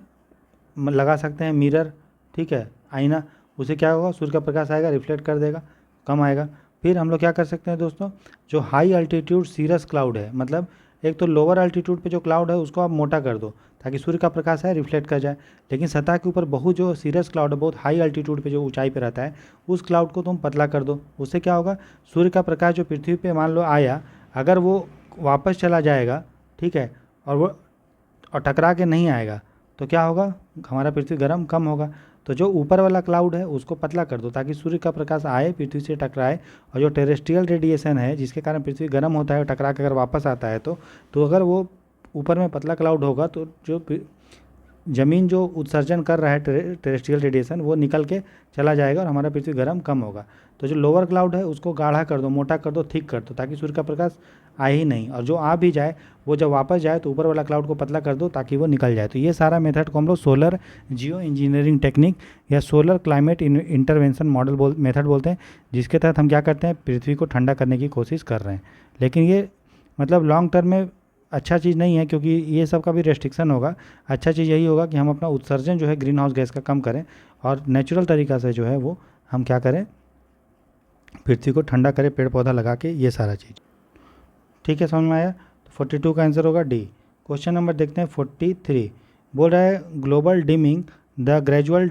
लगा सकते हैं मिरर, ठीक है, आईना, उसे क्या होगा, सूर्य का प्रकाश आएगा, रिफ्लेक्ट कर देगा, कम आएगा। फिर हम लोग क्या कर सकते हैं दोस्तों, जो हाई अल्टीट्यूड सीरस क्लाउड है, मतलब एक तो लोअर अल्टीट्यूड पे जो क्लाउड है उसको आप मोटा कर दो ताकि सूर्य का प्रकाश है रिफ्लेक्ट कर जाए, लेकिन सतह के ऊपर बहुत जो सीरस क्लाउड है, बहुत हाई अल्टीट्यूड पे जो ऊंचाई पे रहता है, उस क्लाउड को तुम पतला कर दो। उससे क्या होगा, सूर्य का प्रकाश जो पृथ्वी पे मान लो आया, अगर वो वापस चला जाएगा, ठीक है, और टकरा के नहीं आएगा तो क्या होगा, हमारा पृथ्वी गर्म कम होगा। तो जो ऊपर वाला क्लाउड है उसको पतला कर दो ताकि सूर्य का प्रकाश आए, पृथ्वी से टकराए, और जो टेरेस्ट्रियल रेडिएशन है जिसके कारण पृथ्वी गर्म होता है और टकरा के अगर वापस आता है तो अगर वो ऊपर में पतला क्लाउड होगा तो जो ज़मीन जो उत्सर्जन कर रहा है टेरेस्ट्रियल रेडिएशन वो निकल के चला जाएगा और हमारा पृथ्वी गर्म कम होगा। तो जो लोअर क्लाउड है उसको गाढ़ा कर दो, मोटा कर दो, थिक कर दो ताकि सूर्य का प्रकाश आए ही नहीं, और जो आ भी जाए वो जब वापस जाए तो ऊपर वाला क्लाउड को पतला कर दो ताकि वो निकल जाए। तो ये सारा मेथड को हम लोग सोलर जियो इंजीनियरिंग टेक्निक या solar climate intervention model method बोलते हैं, जिसके तहत हम क्या करते हैं, पृथ्वी को ठंडा करने की कोशिश कर रहे हैं। लेकिन ये मतलब लॉन्ग टर्म में अच्छा चीज़ नहीं है, क्योंकि ये सब का भी रेस्ट्रिक्शन होगा। अच्छा चीज़ यही होगा कि हम अपना उत्सर्जन जो है ग्रीन हाउस गैस का कम करें और नेचुरल तरीक़ा से जो है वो हम क्या करें, पृथ्वी को ठंडा करें, पेड़ पौधा लगा के, ये सारा चीज़। ठीक है, समझ में आया। तो 42 का आंसर होगा डी। क्वेश्चन नंबर देखते हैं 43, बोल रहा है global dimming the gradual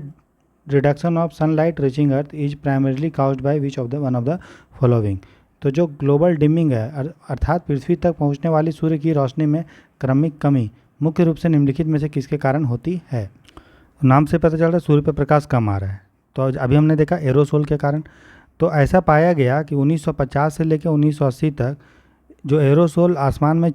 reduction of sunlight reaching earth is primarily caused by which of the one of the following. तो जो ग्लोबल डिमिंग है अर्थात पृथ्वी तक पहुंचने वाली सूर्य की रोशनी में क्रमिक कमी मुख्य रूप से निम्नलिखित में से किसके कारण होती है। नाम से पता चल रहा है सूर्य पर प्रकाश कम आ रहा है। तो अभी हमने देखा एरोसोल के कारण। तो ऐसा पाया गया कि 1950 से लेकर 1980 तक जो एरोसोल आसमान में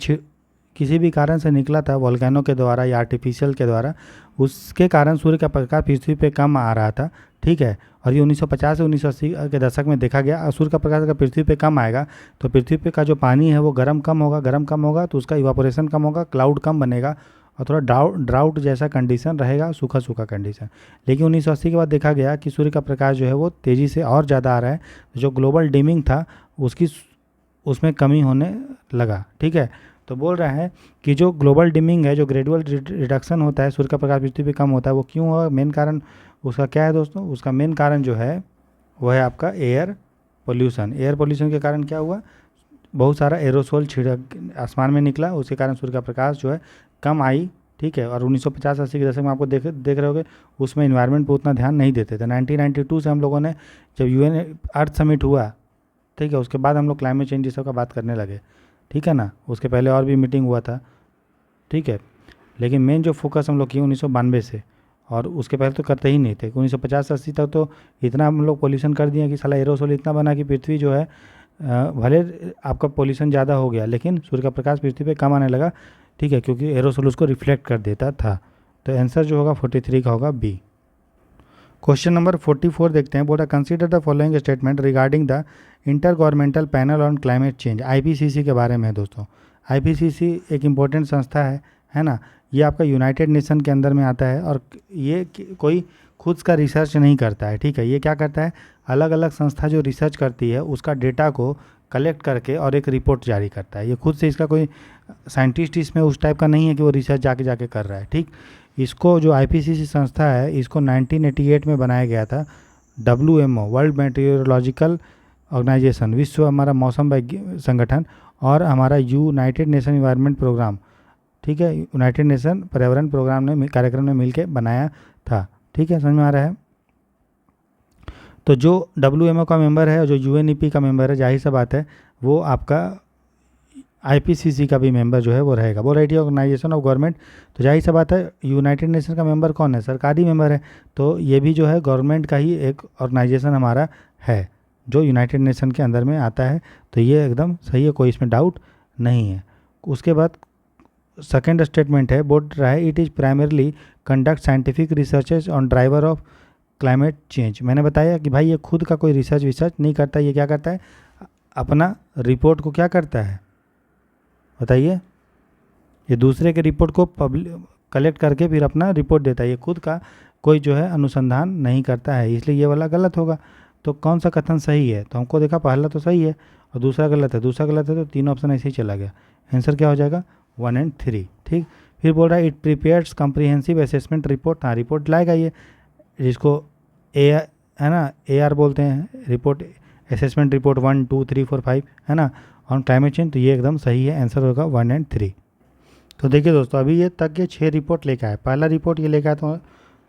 किसी भी कारण से निकला था, वोल्केनो के द्वारा या आर्टिफिशियल के द्वारा, उसके कारण सूर्य का प्रकाश पृथ्वी पे कम आ रहा था। ठीक है, और ये 1950 से 1980 के दशक में देखा गया सूर्य का प्रकाश अगर पृथ्वी पे कम आएगा तो पृथ्वी पे का जो पानी है वो गर्म कम होगा तो उसका इवापोरेशन कम होगा, क्लाउड कम बनेगा और थोड़ा ड्राउट जैसा कंडीशन रहेगा, सूखा सूखा कंडीशन। लेकिन 1980 के बाद देखा गया कि सूर्य का प्रकाश जो है वो तेज़ी से और ज़्यादा आ रहा है, जो ग्लोबल डिमिंग था उसमें कमी होने लगा। ठीक है, तो बोल रहा है कि जो ग्लोबल डिमिंग है, जो ग्रेजुअल रिडक्शन होता है, सूर्य का प्रकाश पृथ्वी पे कम होता है, वो क्यों हुआ, मेन कारण उसका क्या है दोस्तों। उसका मेन कारण जो है वो है आपका एयर पोल्यूशन। एयर पोल्यूशन के कारण क्या हुआ, बहुत सारा एरोसोल छिड़क आसमान में निकला, उसके कारण सूर्य का प्रकाश जो है कम आई। ठीक है, और 1950-80 के दशक में आपको देख रहे होगे उसमें इन्वायरमेंट पर उतना ध्यान नहीं देते थे। 1992 से हम लोगों ने जब UN अर्थ समिट हुआ, ठीक है, उसके बाद हम लोग क्लाइमेट चेंज सब का बात करने लगे। ठीक है ना, उसके पहले और भी मीटिंग हुआ था। ठीक है, लेकिन मेन जो फोकस हम लोग किए 1992 से, और उसके पहले तो करते ही नहीं थे। 1950-80 तक तो इतना हम लोग पोल्यूशन कर दिए कि साला एरोसोल इतना बना कि पृथ्वी जो है भले आपका पोल्यूशन ज़्यादा हो गया लेकिन सूर्य का प्रकाश पृथ्वी पे कम आने लगा। ठीक है, क्योंकि एरोसोल उसको रिफ्लेक्ट कर देता था। तो आंसर जो होगा 43 का होगा बी। क्वेश्चन नंबर 44 देखते हैं। बोला consider the following statement regarding the inter governmental panel on climate change. IPCC के बारे में है दोस्तों। IPCC एक इम्पोर्टेंट संस्था है ना। ये आपका यूनाइटेड नेशन के अंदर में आता है और ये कोई खुद का रिसर्च नहीं करता है। ठीक है, ये क्या करता है, अलग अलग संस्था जो रिसर्च करती है उसका डेटा को कलेक्ट करके और एक रिपोर्ट जारी करता है। ये खुद से इसका कोई साइंटिस्ट इसमें उस टाइप का नहीं है कि वो रिसर्च जाके कर रहा है। ठीक, इसको जो IPCC संस्था है इसको 1988 में बनाया गया था। WMO वर्ल्ड मेट्रोलॉजिकल ऑर्गेनाइजेशन, विश्व हमारा मौसम संगठन, और हमारा यूनाइटेड नेशन इन्वायरमेंट प्रोग्राम, ठीक है, यूनाइटेड नेशन पर्यावरण प्रोग्राम ने कार्यक्रम ने मिलकर बनाया था। ठीक है, समझ में आ रहा है। तो जो WMO का मेंबर है और जो UNEP का मेंबर है, जाहिर सा बात है वो आपका IPCC का भी मेंबर जो है वो रहेगा। वो राइट ऑर्गेनाइजेशन ऑफ गवर्नमेंट, तो जाहिर सा बात है यूनाइटेड नेशन का मेंबर कौन है, सरकारी मेंबर है। तो ये भी जो है गवर्नमेंट का ही एक ऑर्गेनाइजेशन हमारा है जो यूनाइटेड नेशन के अंदर में आता है। तो ये एकदम सही है, कोई इसमें डाउट नहीं है। उसके बाद सेकेंड स्टेटमेंट है, बोल रहा है it is primarily conduct scientific researches on driver of climate change. मैंने बताया कि भाई ये खुद का कोई रिसर्च नहीं करता, ये क्या करता है, अपना रिपोर्ट को क्या करता है बताइए, ये दूसरे के रिपोर्ट को कलेक्ट करके फिर अपना रिपोर्ट देता है। ये खुद का कोई जो है अनुसंधान नहीं करता है, इसलिए ये वाला गलत होगा। तो कौन सा कथन सही है, तो हमको देखा पहला तो सही है और दूसरा गलत है। दूसरा गलत है तो तीनों ऑप्शन ऐसे ही चला गया। आंसर क्या हो जाएगा 1 और 3। ठीक, फिर बोल रहा है it prepares comprehensive assessment report. हाँ, रिपोर्ट लाएगा ये, जिसको है ना AR बोलते हैं, रिपोर्ट असेसमेंट रिपोर्ट 1, 2, 3, 4, 5 है ना ऑन क्लाइमेट चेंज। तो ये एकदम सही है, आंसर होगा 1 और 3। तो देखिए दोस्तों, अभी ये तक ये 6 रिपोर्ट लेकर आया। पहला रिपोर्ट ये लेकर आया था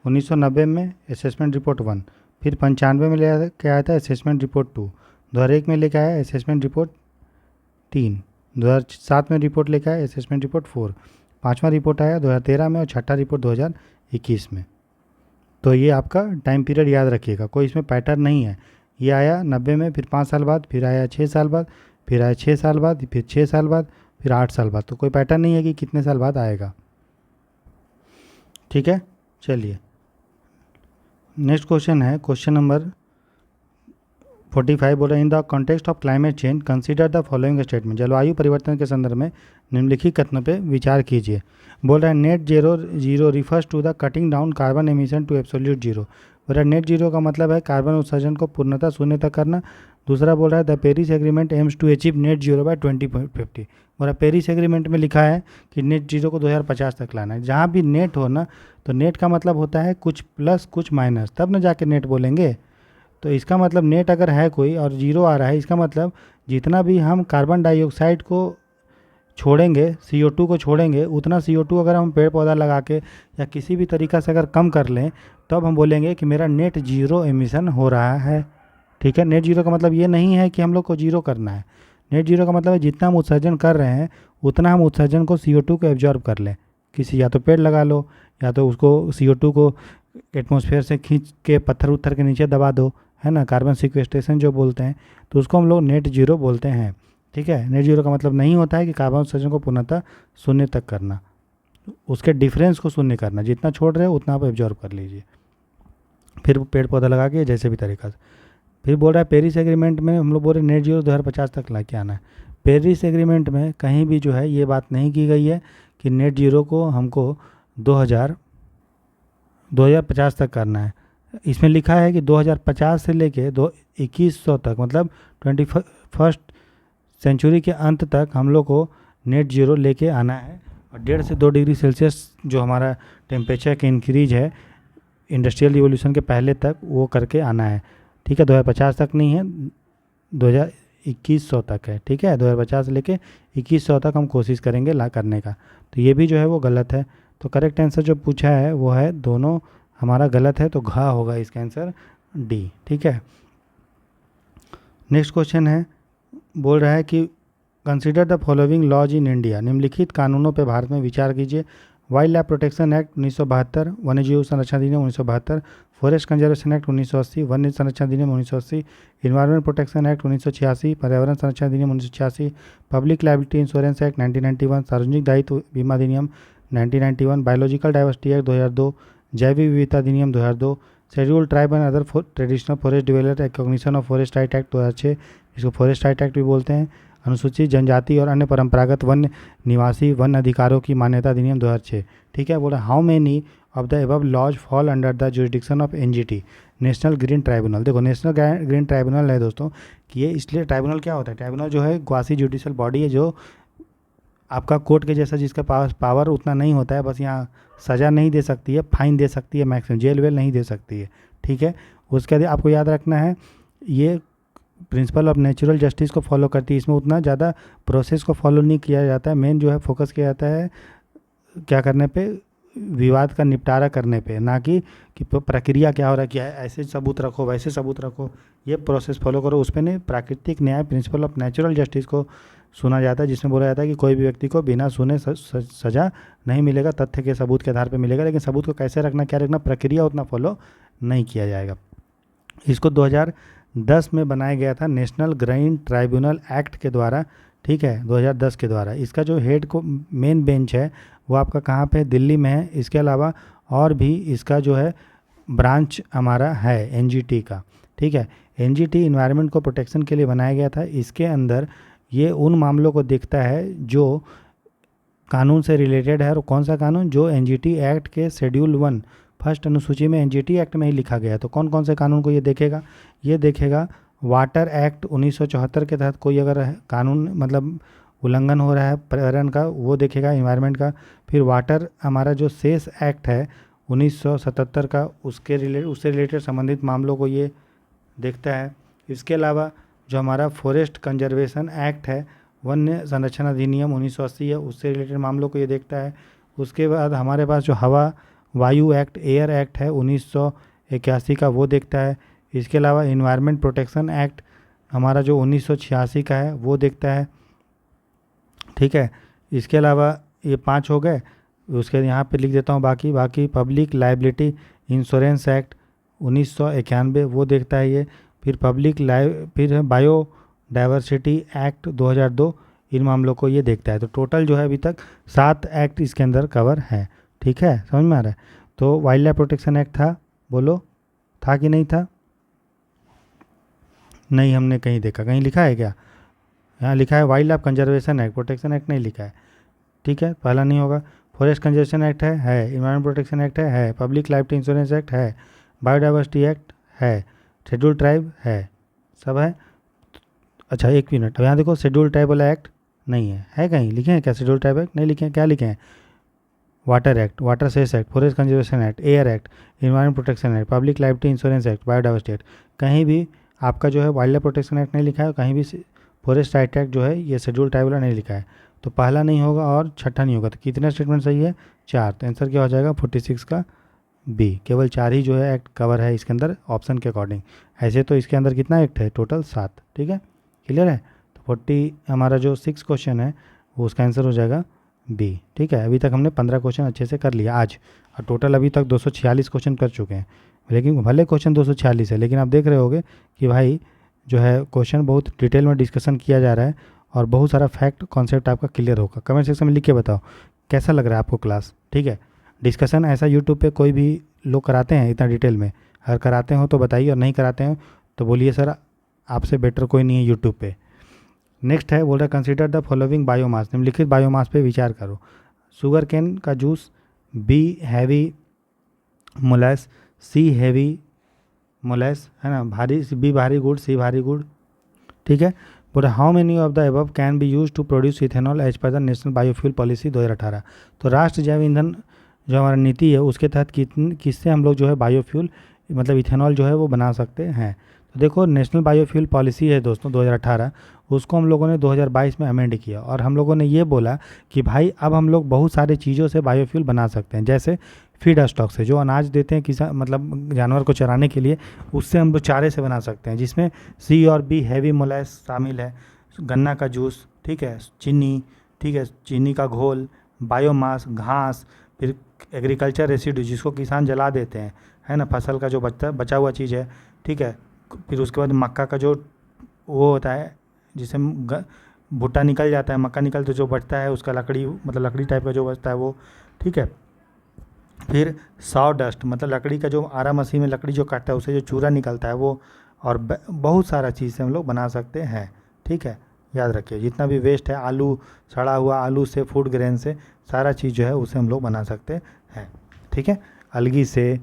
1990 में असेसमेंट रिपोर्ट 1, फिर 95 में लेकर आया था असेसमेंट रिपोर्ट 2, 2001 में लेकर आया असेसमेंट रिपोर्ट 3, 2007 में रिपोर्ट लेकर आया असेसमेंट रिपोर्ट 4, 5वां रिपोर्ट आया 2013 में और छठा रिपोर्ट 2021 में। तो ये आपका टाइम पीरियड याद रखिएगा, कोई इसमें पैटर्न नहीं है। ये आया 90 में, फिर 5 साल बाद, फिर आया 6 साल बाद, फिर आया 6 साल बाद, फिर 6 साल बाद, फिर 8 साल बाद। तो कोई पैटर्न नहीं है कि कितने साल बाद आएगा। ठीक है, चलिए नेक्स्ट क्वेश्चन है क्वेश्चन नंबर 45। बोल रहे in the context of climate change consider the following statement. जलवायु परिवर्तन के संदर्भ में निम्नलिखित कथनों पे विचार कीजिए। बोल रहा है net zero refers to the cutting down carbon emission to absolute zero. बोल रहा है नेट जीरो का मतलब है कार्बन उत्सर्जन को पूर्णतः शून्य तक करना। दूसरा बोल रहा है the Paris agreement aims to achieve net zero by 2050। बोल रहा पेरिस एग्रीमेंट में लिखा है कि नेट जीरो को 2050 तक लाना है। जहाँ भी नेट हो ना, तो नेट का मतलब होता है कुछ प्लस कुछ माइनस, तब ना जाके नेट बोलेंगे। तो इसका मतलब नेट अगर है कोई और जीरो आ रहा है, इसका मतलब जितना भी हम कार्बन डाइऑक्साइड को छोड़ेंगे, CO2 को छोड़ेंगे, उतना CO2 अगर हम पेड़ पौधा लगा के या किसी भी तरीक़ा से अगर कम कर लें, तब हम बोलेंगे कि मेरा नेट जीरो एमिशन हो रहा है। ठीक है। नेट जीरो का मतलब ये नहीं है कि हम लोग को जीरो करना है। नेट जीरो का मतलब है जितना हम उत्सर्जन कर रहे हैं उतना हम उत्सर्जन को CO2 को एब्जॉर्ब कर लें। किसी या तो पेड़ लगा लो, या तो उसको CO2 को एटमॉस्फेयर से खींच के पत्थर उत्थर के नीचे दबा दो, है ना, कार्बन सिक्वेस्ट्रेशन जो बोलते हैं, तो उसको हम लोग नेट जीरो बोलते हैं। ठीक है। नेट जीरो का मतलब नहीं होता है कि कार्बन उत्सर्जन को पूर्णतः शून्य तक करना, उसके डिफरेंस को शून्य करना, जितना छोड़ रहे हो उतना आप एब्जॉर्ब कर लीजिए, फिर पेड़ पौधा लगा के जैसे भी तरीका से। फिर बोल रहा है पेरिस एग्रीमेंट में हम लोग बोल रहे नेट जीरो 2050 तक ला के आना है। पेरिस एग्रीमेंट में कहीं भी जो है ये बात नहीं की गई है कि नेट जीरो को हमको 2050 तक करना है। इसमें लिखा है कि 2050 से लेके 2100 तक, मतलब 21st सेंचुरी के अंत तक हम लोग को नेट जीरो लेके आना है, और 1.5 से 2 डिग्री सेल्सियस जो हमारा टेम्परेचर का इंक्रीज है इंडस्ट्रियल रिवोल्यूशन के पहले तक, वो करके आना है। ठीक है। 2050 तक नहीं है, 2100 तक है। ठीक है। 2050 से लेके 2100 तक हम कोशिश करेंगे ला करने का। तो ये भी जो है वो गलत है। तो करेक्ट आंसर जो पूछा है वो है दोनों हमारा गलत है, तो घ होगा इसका आंसर डी। ठीक है। नेक्स्ट क्वेश्चन है, बोल रहा है कि consider the following laws in India, निम्नलिखित कानूनों पर भारत में विचार कीजिए। वाइल्ड लाइफ प्रोटेक्शन एक्ट 1972, वन्यजीव संरक्षण अधिनियम 1972, फॉरेस्ट कंजर्वेशन एक्ट 1980, वन्य संरक्षण अधिनियम 1980, इन्वायरमेंट प्रोटेक्शन एक्ट 1986, पर्यावरण संरक्षण अधिनियम 1986, पब्लिक लायबिलिटी इंश्योरेंस एक्ट 1991, सार्वजनिक दायित्व बीमा अधिनियम 1991, बायोलॉजिकल डाइवर्सिटी एक्ट 2002, जैव विविधता अधिनियम 2002, scheduled tribe and other traditional forest developer recognition of forest right act 2006, इसको फॉरेस्ट राइट एक्ट भी बोलते हैं, अनुसूचित जनजाति और अन्य परंपरागत वन्य निवासी वन अधिकारों की मान्यता अधिनियम 2006। ठीक है। बोला how many of the above laws fall under the jurisdiction of NGT, national green tribunal. देखो नेशनल ग्रीन ट्राइब्यूनल है दोस्तों कि ये इसलिए, ट्राइब्यूनल क्या होता है, ट्राइब्यूनल जो है क्वासी जुडिशियल बॉडी है, जो आपका कोर्ट के जैसा, जिसका पास पावर उतना नहीं होता है, बस यहाँ सज़ा नहीं दे सकती है, फाइन दे सकती है, मैक्सिमम जेल वेल नहीं दे सकती है। ठीक है। उसके बाद आपको याद रखना है ये प्रिंसिपल ऑफ नेचुरल जस्टिस को फॉलो करती है, इसमें उतना ज़्यादा प्रोसेस को फॉलो नहीं किया जाता है, मेन जो है फोकस किया जाता है क्या करने पे, विवाद का निपटारा करने पे, ना कि प्रक्रिया क्या हो रहा है, क्या है, ऐसे सबूत रखो वैसे सबूत रखो, ये प्रोसेस फॉलो करो, उस पर नहीं। प्राकृतिक न्याय प्रिंसिपल ऑफ नेचुरल जस्टिस को सुना जाता है, जिसमें बोला जाता है कि कोई भी व्यक्ति को बिना सुने सज़ा नहीं मिलेगा, तथ्य के सबूत के आधार पर मिलेगा, लेकिन सबूत को कैसे रखना, क्या रखना, प्रक्रिया उतना फॉलो नहीं किया जाएगा। इसको 2010 में बनाया गया था नेशनल ग्रीन ट्राइब्यूनल एक्ट के द्वारा। ठीक है। 2010 के द्वारा। इसका जो हेड को मेन बेंच है वो आपका कहाँ पे, दिल्ली में है। इसके अलावा और भी इसका जो है ब्रांच हमारा है NGT का। ठीक है। NGT इन्वायरमेंट को प्रोटेक्शन के लिए बनाया गया था। इसके अंदर ये उन मामलों को देखता है जो कानून से रिलेटेड है, और कौन सा कानून, जो NGT एक्ट के शेड्यूल 1 फर्स्ट अनुसूची में NGT एक्ट में ही लिखा गया है। तो कौन कौन से कानून को ये देखेगा, ये देखेगा वाटर एक्ट 1974 के तहत कोई अगर कानून मतलब उल्लंघन हो रहा है पर्यावरण का, वो देखेगा, इन्वायरमेंट का। फिर वाटर हमारा जो सेस एक्ट है 1977 का, उससे रिलेटेड संबंधित मामलों को ये देखता है। इसके अलावा जो हमारा फॉरेस्ट कंजर्वेशन एक्ट है, वन्य संरक्षण अधिनियम 1980 है, उससे रिलेटेड मामलों को ये देखता है। उसके बाद हमारे पास जो हवा वायु एक्ट, एयर एक्ट है 1981 का, वो देखता है। इसके अलावा इन्वायरमेंट प्रोटेक्शन एक्ट हमारा जो 1986 का है, वो देखता है। ठीक है। इसके अलावा ये 5 हो गए। उसके यहाँ पे लिख देता हूँ बाकी पब्लिक लाइबिलिटी इंश्योरेंस एक्ट 1991, वो देखता है ये। फिर फिर बायो डाइवर्सिटी एक्ट 2002, इन मामलों को ये देखता है। तो टोटल जो है अभी तक 7 एक्ट इसके अंदर कवर है। ठीक है। समझ में आ रहा है। तो वाइल्ड लाइफ प्रोटेक्शन एक्ट था, बोलो था कि नहीं था? नहीं, हमने कहीं देखा, कहीं लिखा है क्या? यहाँ लिखा है wild life conservation act, protection act नहीं लिखा है। ठीक है। पहला नहीं होगा। फॉरेस्ट कंजर्वेशन एक्ट है, इन्वायरमेंट प्रोटेक्शन एक्ट है, पब्लिक लाइबिलिटी इंश्योरेंस एक्ट है, बायोडाइवर्सिटी एक्ट है, शेड्यूल ट्राइब है, सब है। अच्छा एक मिनट, अब यहाँ देखो शेड्यूल ट्राइब वाला एक्ट नहीं है कहीं लिखे हैं क्या? शेड्यूल ट्राइब एक्ट नहीं लिखे हैं, क्या लिखे हैं? Water act, water cess act, forest conservation act, air act, environment protection act, public liability insurance act, biodiversity act. कहीं भी आपका जो है वाइल्ड लाइफ प्रोटेक्शन एक्ट नहीं लिखा है, कहीं भी फॉरेस्ट राइट एक्ट जो है ये शेड्यूल ट्राइब वाला नहीं लिखा है। तो पहला नहीं होगा और छठा नहीं होगा। तो कितने स्टेटमेंट सही है? 4। तो आंसर क्या हो जाएगा? 46 का बी। केवल 4 ही जो है एक्ट कवर है इसके अंदर ऑप्शन के अकॉर्डिंग। ऐसे तो इसके अंदर कितना एक्ट है, टोटल 7। ठीक है, क्लियर है। तो 40 हमारा जो 6 क्वेश्चन है वो उसका आंसर हो जाएगा बी। ठीक है, अभी तक हमने 15 क्वेश्चन अच्छे से कर लिया आज, और टोटल अभी तक 246 क्वेश्चन कर चुके हैं। लेकिन भले क्वेश्चन 246 है, लेकिन आप देख रहे होगे कि भाई जो है क्वेश्चन बहुत डिटेल में डिस्कशन किया जा रहा है, और बहुत सारा फैक्ट कॉन्सेप्ट आपका क्लियर होगा। कमेंट सेक्शन में लिख के बताओ कैसा लग रहा है आपको क्लास। ठीक है, डिस्कशन ऐसा यूट्यूब पे कोई भी लोग कराते हैं इतना डिटेल में? अगर कराते हो तो बताइए, और नहीं कराते हैं तो बोलिए सर आपसे बेटर कोई नहीं है यूट्यूब पे। नेक्स्ट है, बोल रहा है कंसिडर द फॉलोइंग बायोमास, निम्नलिखित बायोमास पे विचार करो। शुगर केन का जूस, बी हैवी मोलेस, सी हैवी मोलेस, है ना, भारी, बी भारी गुड़, सी भारी गुड़। ठीक है, बोला how many of the above can be use to produce ethanol as per the national biofuel policy 2018। तो राष्ट्रीय जैव ईंधन जो हमारा नीति है उसके तहत किससे हम लोग जो है बायोफ्यूल मतलब इथेनॉल जो है वो बना सकते हैं। तो देखो नेशनल बायोफ्यूल पॉलिसी है दोस्तों 2018, उसको हम लोगों ने 2022 में अमेंड किया, और हम लोगों ने ये बोला कि भाई अब हम लोग बहुत सारी चीज़ों से बायोफ्यूल बना सकते हैं। जैसे फीड स्टॉक से जो अनाज देते हैं किसान मतलब जानवर को चराने के लिए, उससे हम लोग चारे से बना सकते हैं, जिसमें सी और बी हैवी मोलेस शामिल है, गन्ना का जूस, ठीक है, चीनी, ठीक है, चीनी का घोल, बायोमास, घास, फिर एग्रीकल्चर रेसिड्यू जिसको किसान जला देते हैं, है ना, फसल का जो बचा हुआ चीज़ है। ठीक है, फिर उसके बाद मक्का का जो वो होता है जिसे भुट्टा निकल जाता है, मक्का निकल तो जो बचता है उसका लकड़ी मतलब लकड़ी टाइप का जो बचता है वो। ठीक है, फिर सॉ डस्ट मतलब लकड़ी का जो आरा मशीन में लकड़ी जो काटता है उसे जो चूरा निकलता है वो, और बहुत सारा चीज़ से हम लोग बना सकते हैं। ठीक है, याद रखिए जितना भी वेस्ट है, आलू, सड़ा हुआ आलू से, फूड ग्रेन से, सारा चीज़ जो है उसे हम लोग बना सकते हैं। ठीक है, अलगी से,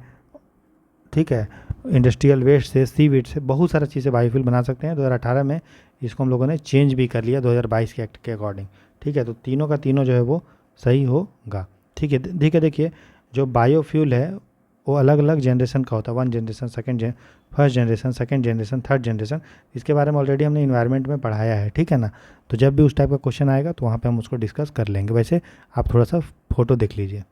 ठीक है, इंडस्ट्रियल वेस्ट से, सीवीड से, बहुत सारा चीज़ें बायोफ्यूल बना सकते हैं। 2018 में इसको हम लोगों ने चेंज भी कर लिया 2022 के एक्ट के अकॉर्डिंग। ठीक है, तो तीनों का तीनों जो है वो सही होगा। ठीक है, देखिए जो बायोफ्यूल है वो अलग अलग जनरेशन का होता है, 1 generation, first generation, second generation, third generation. इसके बारे में ऑलरेडी हमने इन्वायरमेंट में पढ़ाया है। ठीक है ना, तो जब भी उस टाइप का क्वेश्चन आएगा तो वहाँ पे हम उसको डिस्कस कर लेंगे। वैसे आप थोड़ा सा फोटो देख लीजिए।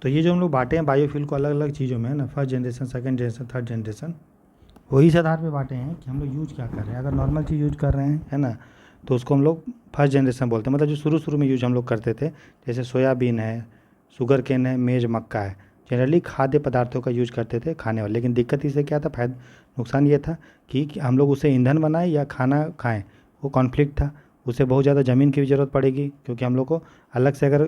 तो ये जो हम लोग बांटे हैं बायोफ्यूल को अलग अलग चीज़ों में, है ना, first generation, second generation, third generation, वही इस आधार पे बांटे हैं कि हम लोग यूज क्या कर रहे हैं। अगर नॉर्मल चीज़ यूज कर रहे हैं, है ना, तो उसको हम लोग फर्स्ट जनरेशन बोलते हैं, मतलब जो शुरू शुरू में यूज हम लोग करते थे, जैसे सोयाबीन है, शुगर केन है, मेज, मक्का है, जनरली खाद्य पदार्थों का यूज करते थे खाने वाले। लेकिन दिक्कत इससे क्या था, फायदा नुकसान ये था कि हम लोग उसे ईंधन बनाएं या खाना खाएं, वो कॉन्फ्लिक्ट था। उसे बहुत ज़्यादा ज़मीन की भी ज़रूरत पड़ेगी, क्योंकि हम लोग को अलग से अगर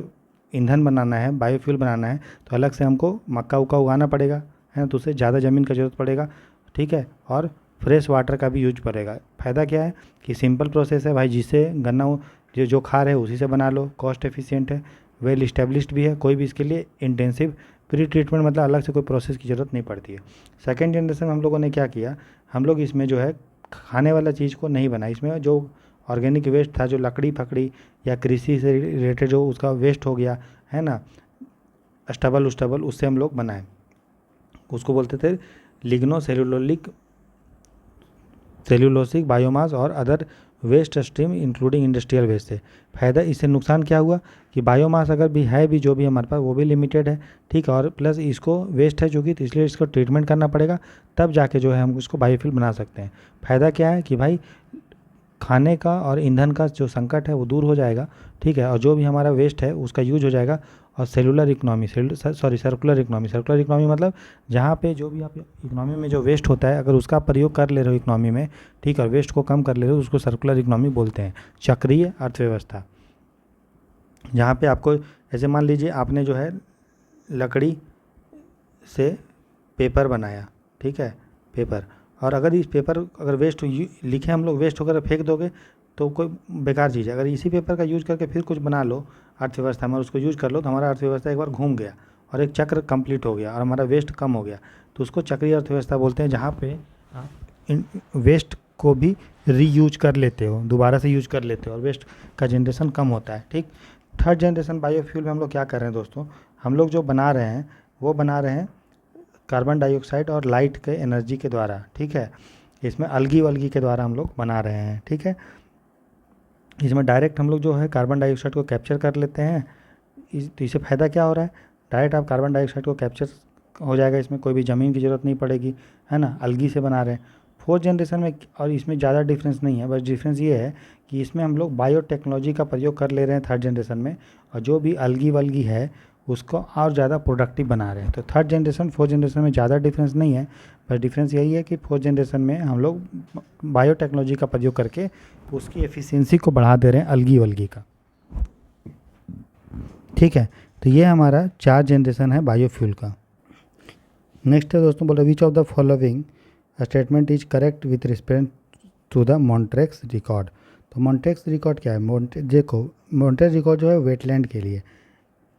ईंधन बनाना है, बायोफ्यूल बनाना है, तो अलग से हमको मक्का उक्का उगाना पड़ेगा, है ना, तो उसे ज़्यादा ज़मीन का ज़रूरत पड़ेगा। ठीक है, और फ्रेश वाटर का भी यूज पड़ेगा। फ़ायदा क्या है कि सिंपल प्रोसेस है भाई, जिसे गन्ना जो खार है उसी से बना लो, कॉस्ट एफिशिएंट है, वेल इस्टेब्लिश्ड भी है, कोई भी इसके लिए इंटेंसिव प्री ट्रीटमेंट मतलब अलग से कोई प्रोसेस की ज़रूरत नहीं पड़ती है। सेकेंड जनरेशन में हम लोगों ने क्या किया, हम लोग इसमें जो है खाने वाला चीज़ को नहीं बनाया, इसमें जो ऑर्गेनिक वेस्ट था, जो लकड़ी फकड़ी या कृषि से रिलेटेड जो उसका वेस्ट हो गया, है ना, स्टबल उस्टबल, उससे हम लोग बनाए, उसको बोलते थे लिग्नो सेल्यूलोसिक बायोमास और other waste stream including industrial waste से। फ़ायदा, इससे नुकसान क्या हुआ कि बायोमास अगर भी है भी जो भी हमारे पास वो भी लिमिटेड है। ठीक है, और प्लस इसको वेस्ट है चूँकि, तो इसलिए इसको ट्रीटमेंट करना पड़ेगा, तब जाके जो है हम उसको बायोफ्यूल बना सकते हैं। फ़ायदा क्या है कि भाई खाने का और ईंधन का जो संकट है वो दूर हो जाएगा। ठीक है, और जो भी हमारा वेस्ट है उसका यूज हो जाएगा। और सर्कुलर इकोनॉमी मतलब जहाँ पे जो भी आप इकोनॉमी में जो वेस्ट होता है, अगर उसका प्रयोग कर ले रहे हो इकोनॉमी में, ठीक है, और वेस्ट को कम कर ले रहे हो, उसको सर्कुलर इकोनॉमी बोलते हैं, चक्रीय अर्थव्यवस्था। जहाँ पे आपको ऐसे मान लीजिए आपने जो है लकड़ी से पेपर बनाया, ठीक है, पेपर, और अगर इस पेपर अगर वेस्ट लिखे हम लोग वेस्ट होकर फेंक दोगे तो कोई बेकार चीज़ है। अगर इसी पेपर का यूज़ करके फिर कुछ बना लो अर्थव्यवस्था में, उसको यूज़ कर लो, तो हमारा अर्थव्यवस्था एक बार घूम गया और एक चक्र कंप्लीट हो गया और हमारा वेस्ट कम हो गया। तो उसको चक्रीय अर्थव्यवस्था बोलते हैं, जहाँ पे वेस्ट को भी रीयूज कर लेते हो, दोबारा से यूज कर लेते हो, और वेस्ट का जनरेशन कम होता है। ठीक, थर्ड जनरेशन बायोफ्यूल में हम लोग क्या कर रहे हैं दोस्तों, हम लोग जो बना रहे हैं वो बना रहे हैं कार्बन डाइऑक्साइड और लाइट के एनर्जी के द्वारा। ठीक है, इसमें अलगी वलगी के द्वारा हम लोग बना रहे हैं। ठीक है, इसमें डायरेक्ट हम लोग जो है कार्बन डाइऑक्साइड को कैप्चर कर लेते हैं। तो इससे फ़ायदा क्या हो रहा है, डायरेक्ट आप कार्बन डाइऑक्साइड को कैप्चर हो जाएगा, इसमें कोई भी ज़मीन की ज़रूरत नहीं पड़ेगी, है ना, अलगी से बना रहे हैं। फोर्थ जनरेशन में और इसमें ज़्यादा डिफरेंस नहीं है, बस डिफरेंस ये है कि इसमें हम लोग बायोटेक्नोलॉजी का प्रयोग कर ले रहे हैं थर्ड जनरेशन में, और जो भी अलगी वलगी है उसको और ज़्यादा प्रोडक्टिव बना रहे हैं। तो थर्ड जनरेशन फोर्थ जनरेशन में ज़्यादा डिफरेंस नहीं है, बस डिफरेंस यही है कि फोर्थ जनरेशन में हम लोग बायोटेक्नोलॉजी का प्रयोग करके उसकी एफिशिएंसी को बढ़ा दे रहे हैं अलगी वलगी का। ठीक है, तो ये हमारा 4 जनरेशन है बायोफ्यूल का। नेक्स्ट है दोस्तों, बोला which of the following statement is correct with respect to the Montreux record. तो मॉन्ट्रेक्स रिकॉर्ड क्या है? देखो, मॉन्ट्रेक्स रिकॉर्ड जो है वेटलैंड के लिए।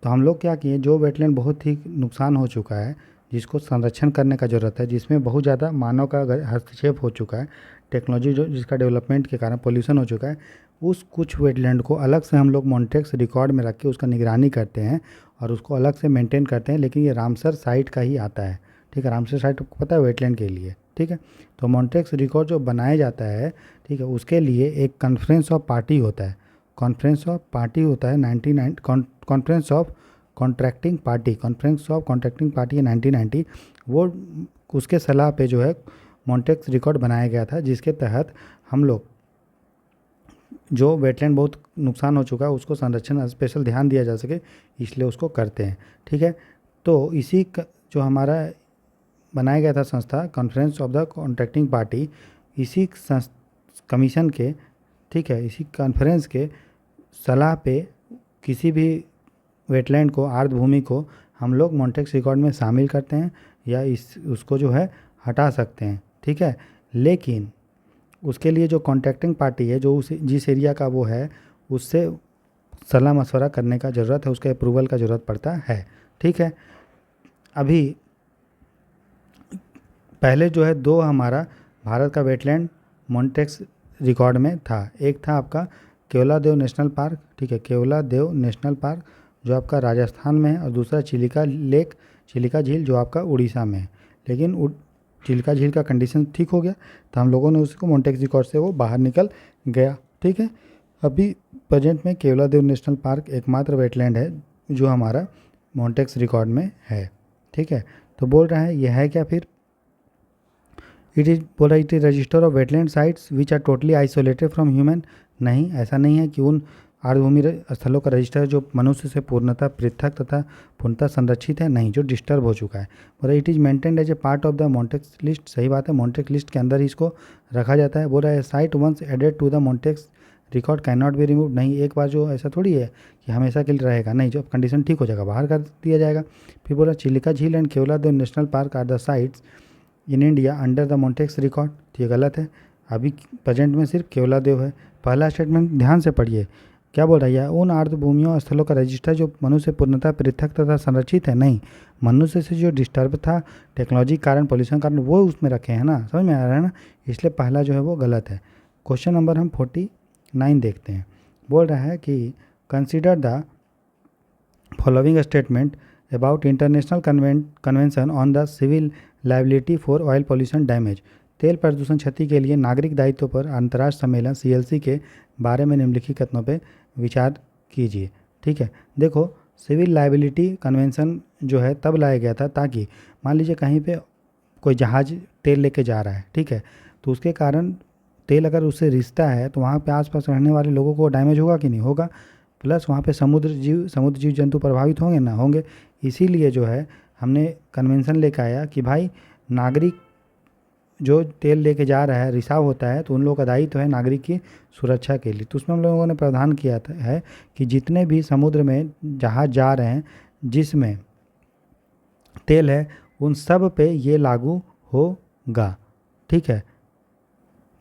तो हम लोग क्या किए, जो वेटलैंड बहुत ही नुकसान हो चुका है, जिसको संरक्षण करने का ज़रूरत है, जिसमें बहुत ज़्यादा मानव का हस्तक्षेप हो चुका है, टेक्नोलॉजी जो जिसका डेवलपमेंट के कारण पोल्यूशन हो चुका है, उस कुछ वेटलैंड को अलग से हम लोग मॉन्ट्रेक्स रिकॉर्ड में रख के उसका निगरानी करते हैं और उसको अलग से मेंटेन करते हैं। लेकिन ये रामसर साइट का ही आता है। ठीक है, रामसर साइट आपको पता है वेटलैंड के लिए। ठीक है, तो मॉन्ट्रेक्स रिकॉर्ड जो बनाया जाता है, ठीक है, उसके लिए एक कॉन्फ्रेंस ऑफ पार्टी होता है। कॉन्फ्रेंस ऑफ पार्टी होता है 99 conference of contracting party, conference of contracting party है 1990। वो उसके सलाह पे जो है मॉन्ट्रेक्स रिकॉर्ड बनाया गया था, जिसके तहत हम लोग जो वेटलैंड बहुत नुकसान हो चुका है उसको संरक्षण स्पेशल ध्यान दिया जा सके, इसलिए उसको करते हैं। ठीक है, तो जो हमारा बनाया गया था संस्था conference of the contracting party, इसी कमीशन के, ठीक है, इसी कॉन्फ्रेंस के सलाह पे किसी भी वेटलैंड को, आर्द्रभूमि को हम लोग मॉन्ट्रेक्स रिकॉर्ड में शामिल करते हैं या उसको जो है हटा सकते हैं। ठीक है, लेकिन उसके लिए जो कॉन्ट्रैक्टिंग पार्टी है, जो जिस एरिया का वो है, उससे सलाह मशवरा करने का ज़रूरत है, उसके अप्रूवल का ज़रूरत पड़ता है। ठीक है, अभी पहले जो है 2 हमारा भारत का वेटलैंड मॉन्ट्रेक्स रिकॉर्ड में था। एक था आपका केवलादेव नेशनल पार्क, ठीक है, केवलादेव नेशनल पार्क जो आपका राजस्थान में है, और दूसरा चिलिका लेक, चिलिका झील जो आपका उड़ीसा में है। लेकिन चिलिका झील का कंडीशन ठीक हो गया, तो हम लोगों ने उसको मॉन्ट्रेक्स रिकॉर्ड से वो बाहर निकल गया। ठीक है, अभी प्रेजेंट में केवलादेव नेशनल पार्क एकमात्र वेटलैंड है जो हमारा मॉन्ट्रेक्स रिकॉर्ड में है। ठीक है, तो बोल रहा है यह है क्या फिर, it is register of wetland sites which are totally isolated from human. नहीं, ऐसा नहीं है कि उन आर्द्रभूमि स्थलों का रजिस्टर है जो मनुष्य से पूर्णतः पृथक तथा पूर्णतः संरक्षित है, नहीं, जो डिस्टर्ब हो चुका है। बोला it is maintained as a part of the Montreux list. सही बात है, मॉन्ट्रेक्स लिस्ट के अंदर ही इसको रखा जाता है। बोल रहा है site once added to the Montreux record can not be remove. नहीं, एक बार जो ऐसा थोड़ी है कि हमेशा के लिए रहेगा, नहीं, जब कंडीशन ठीक हो जाएगा बाहर कर दिया जाएगा। फिर बोला चिलिका झील and Keoladeo national park are the sites in India under the Montreux record. तो ये गलत है, अभी प्रेजेंट में सिर्फ केवलादेव है। पहला स्टेटमेंट ध्यान से पढ़िए, क्या बोल रहा है, उन आर्द्रभूमियों स्थलों का रजिस्टर जो मनुष्य पूर्णतः पृथक तथा संरक्षित है। नहीं, मनुष्य से जो डिस्टर्ब था टेक्नोलॉजी कारण, पॉल्यूशन कारण, वो उसमें रखे हैं ना, समझ में आ रहा है ना, इसलिए पहला जो है वो गलत है। क्वेश्चन नंबर हम 49 देखते हैं। बोल रहा है कि consider the following statement about international convention on the civil liability for oil pollution damage. तेल प्रदूषण क्षति के लिए नागरिक दायित्व पर अंतर्राष्ट्रीय सम्मेलन CLC के बारे में निम्नलिखित कथनों पर विचार कीजिए। ठीक है, देखो, सिविल लायबिलिटी कन्वेंशन जो है तब लाया गया था ताकि मान लीजिए कहीं पे कोई जहाज़ तेल लेके जा रहा है, ठीक है, तो उसके कारण तेल अगर उससे रिश्ता है तो वहाँ पे आसपास रहने वाले लोगों को डैमेज होगा कि नहीं होगा, प्लस वहाँ पे समुद्र जीव जंतु प्रभावित होंगे ना होंगे। इसीलिए जो है हमने कन्वेंशन लेकर आया कि भाई नागरिक जो तेल लेके जा रहा है, रिसाव होता है, तो उन लोगों का दायित्व है नागरिक की सुरक्षा के लिए। तो उसमें हम लोगों ने प्रावधान किया है कि जितने भी समुद्र में जहाज जा रहे हैं जिसमें तेल है, उन सब पे ये लागू होगा। ठीक है,